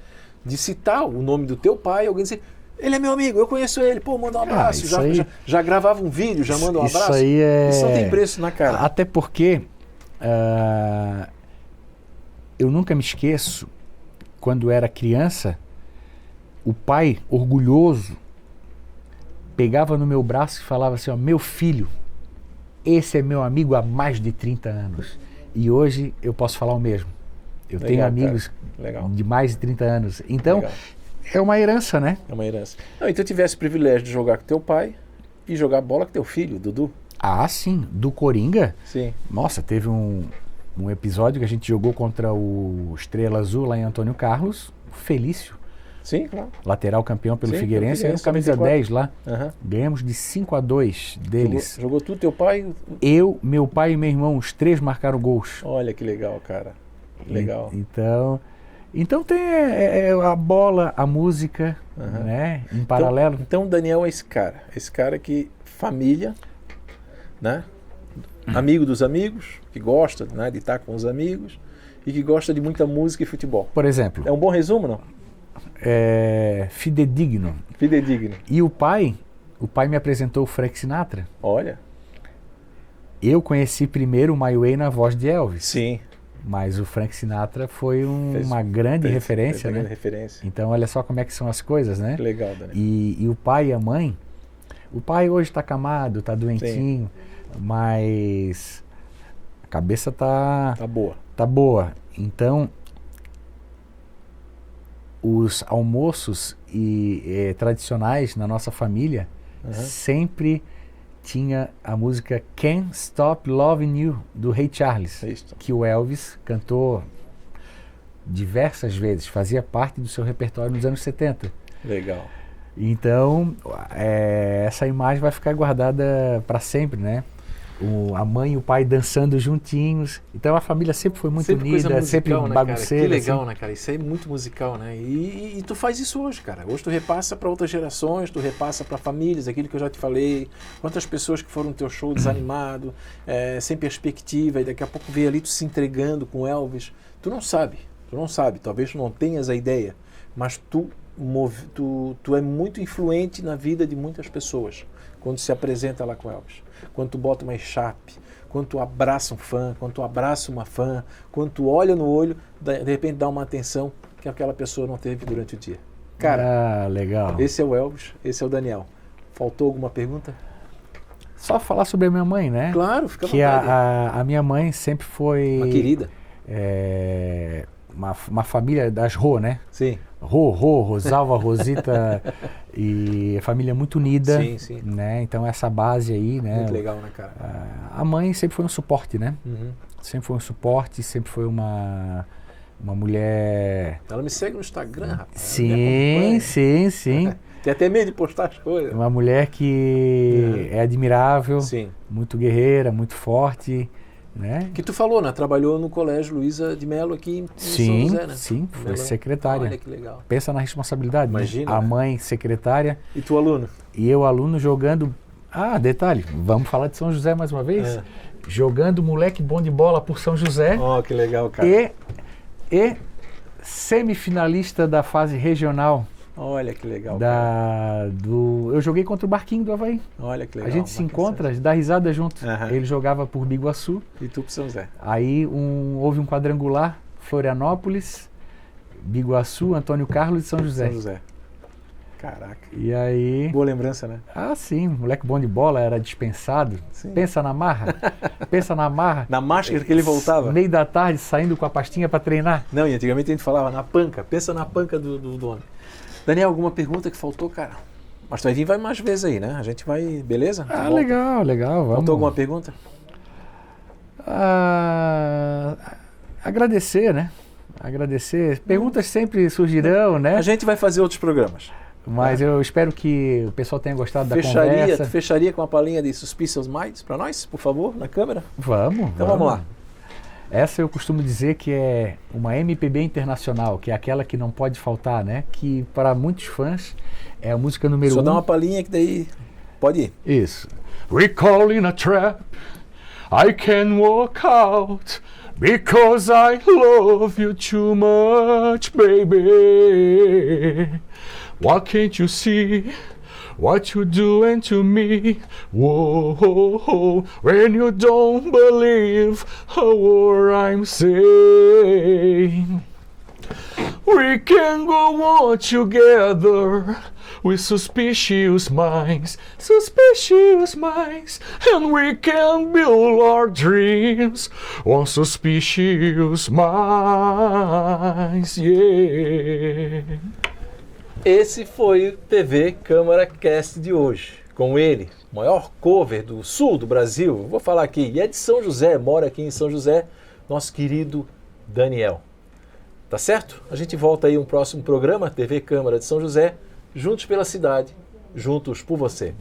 de citar o nome do teu pai, alguém dizer, ele é meu amigo, eu conheço ele, pô, manda um abraço. Já gravava um vídeo, já manda um abraço. Isso não tem preço na cara. Até porque eu nunca me esqueço, quando era criança, o pai, orgulhoso, pegava no meu braço e falava assim, ó, meu filho, esse é meu amigo há mais de 30 anos. E hoje eu posso falar o mesmo. Eu tenho amigos de mais de 30 anos. Então, é uma herança, né? É uma herança. Não, então tivesse o privilégio de jogar com teu pai e jogar bola com teu filho, Dudu. Ah, sim. Do Coringa? Sim. Nossa, teve um episódio que a gente jogou contra o Estrela Azul lá em Antônio Carlos, Felício. Sim, claro. Lateral campeão pelo Figueirense, era camisa 10 lá. Ganhamos de 5-2 deles. Jogou tu, teu pai? Eu, meu pai e meu irmão, os 3 marcaram gols. Olha que legal, cara. Legal. Então tem a bola, a música, né, em paralelo. Então o Daniel é esse cara que família, né, amigo dos amigos, que gosta, né, de estar com os amigos e que gosta de muita música e futebol. Por exemplo. É um bom resumo, não? Fidedigno. Fidedigno. E o pai me apresentou o Frank Sinatra. Olha. Eu conheci primeiro o My Way na voz de Elvis. Sim. Mas o Frank Sinatra foi uma grande referência, né? Grande referência. Então, olha só como é que são as coisas, né? Legal, Daniel. E o pai e a mãe, o pai hoje está acamado, está doentinho, mas a cabeça tá boa. Tá boa. Então, os almoços tradicionais na nossa família sempre tinha a música Can't Stop Loving You, do Ray Charles, que o Elvis cantou diversas vezes, fazia parte do seu repertório nos anos 70. Legal. Então, essa imagem vai ficar guardada para sempre, né? A mãe e o pai dançando juntinhos. Então a família sempre foi muito unida, musical, sempre bagunceira. Que legal, assim. Né, cara? Isso é muito musical, né? E tu faz isso hoje, cara. Hoje tu repassa para outras gerações, tu repassa para famílias, aquilo que eu já te falei. Quantas pessoas que foram no teu show desanimado, sem perspectiva, e daqui a pouco vê ali tu se entregando com Elvis. Tu não sabe. Talvez tu não tenhas a ideia, mas tu é muito influente na vida de muitas pessoas quando se apresenta lá com Elvis. Quando tu bota uma echarpe, quando tu abraça um fã, quando tu abraça uma fã, quando tu olha no olho, de repente dá uma atenção que aquela pessoa não teve durante o dia. Cara, legal. Esse é o Elvis, esse é o Daniel. Faltou alguma pergunta? Só falar sobre a minha mãe, né? Claro, fica à vontade. Que a minha mãe sempre foi... Uma querida. Uma família das Rô, né? Sim. Rosalva, Rosita, e a família muito unida. Sim, sim. Né? Então essa base aí, né? Muito legal, né, cara? A mãe sempre foi um suporte, né? Sempre foi um suporte, sempre foi uma mulher... Ela me segue no Instagram, rapaz. Sim. Tem até medo de postar as coisas. Uma mulher que é admirável, sim. Muito guerreira, muito forte. Né? Que tu falou, né? Trabalhou no Colégio Luiza de Melo aqui em São José, né? Sim, foi secretária. Olha que legal. Pensa na responsabilidade. Imagina. Né? A mãe secretária. E tu aluno? E eu aluno jogando... detalhe, vamos falar de São José mais uma vez? Jogando moleque bom de bola por São José. Oh, que legal, cara. E semifinalista da fase regional. Olha que legal. Eu joguei contra o Barquinho do Avaí. Olha que legal. A gente se encontra, dá risada junto. Ele jogava por Biguaçu. E tu por São José. Aí houve um quadrangular, Florianópolis, Biguaçu, Antônio Carlos e São José. São José. Caraca. E aí... Boa lembrança, né? Sim, moleque bom de bola, era dispensado. Sim. Pensa na marra. Na máscara que ele voltava. Meio da tarde, saindo com a pastinha para treinar. Não, e antigamente a gente falava na panca. Pensa na panca do homem. Daniel, alguma pergunta que faltou, cara? Mas tu vai mais vezes aí, né? A gente vai, beleza? Ah, legal, vamos. Faltou alguma pergunta? Agradecer, né? Agradecer. Perguntas sempre surgirão, né? A gente vai fazer outros programas. Mas eu espero que o pessoal tenha gostado da conversa. Fecharia com uma palhinha de Suspicious Minds para nós, por favor, na câmera? Vamos. Então vamos lá. Essa eu costumo dizer que é uma MPB internacional, que é aquela que não pode faltar, né? Que para muitos fãs é a música número 1. Só dá uma palhinha que daí pode ir. Isso. Recalling a trap, I can walk out because I love you too much, baby. Why can't you see what you're doing to me? Whoa, when you don't believe a word I'm saying. We can go on together with suspicious minds, and we can build our dreams on suspicious minds, yeah. Esse foi o TV Câmara Cast de hoje. Com ele, o maior cover do sul do Brasil, vou falar aqui, e é de São José, mora aqui em São José, nosso querido Daniel. Tá certo? A gente volta aí um próximo programa, TV Câmara de São José, juntos pela cidade, juntos por você.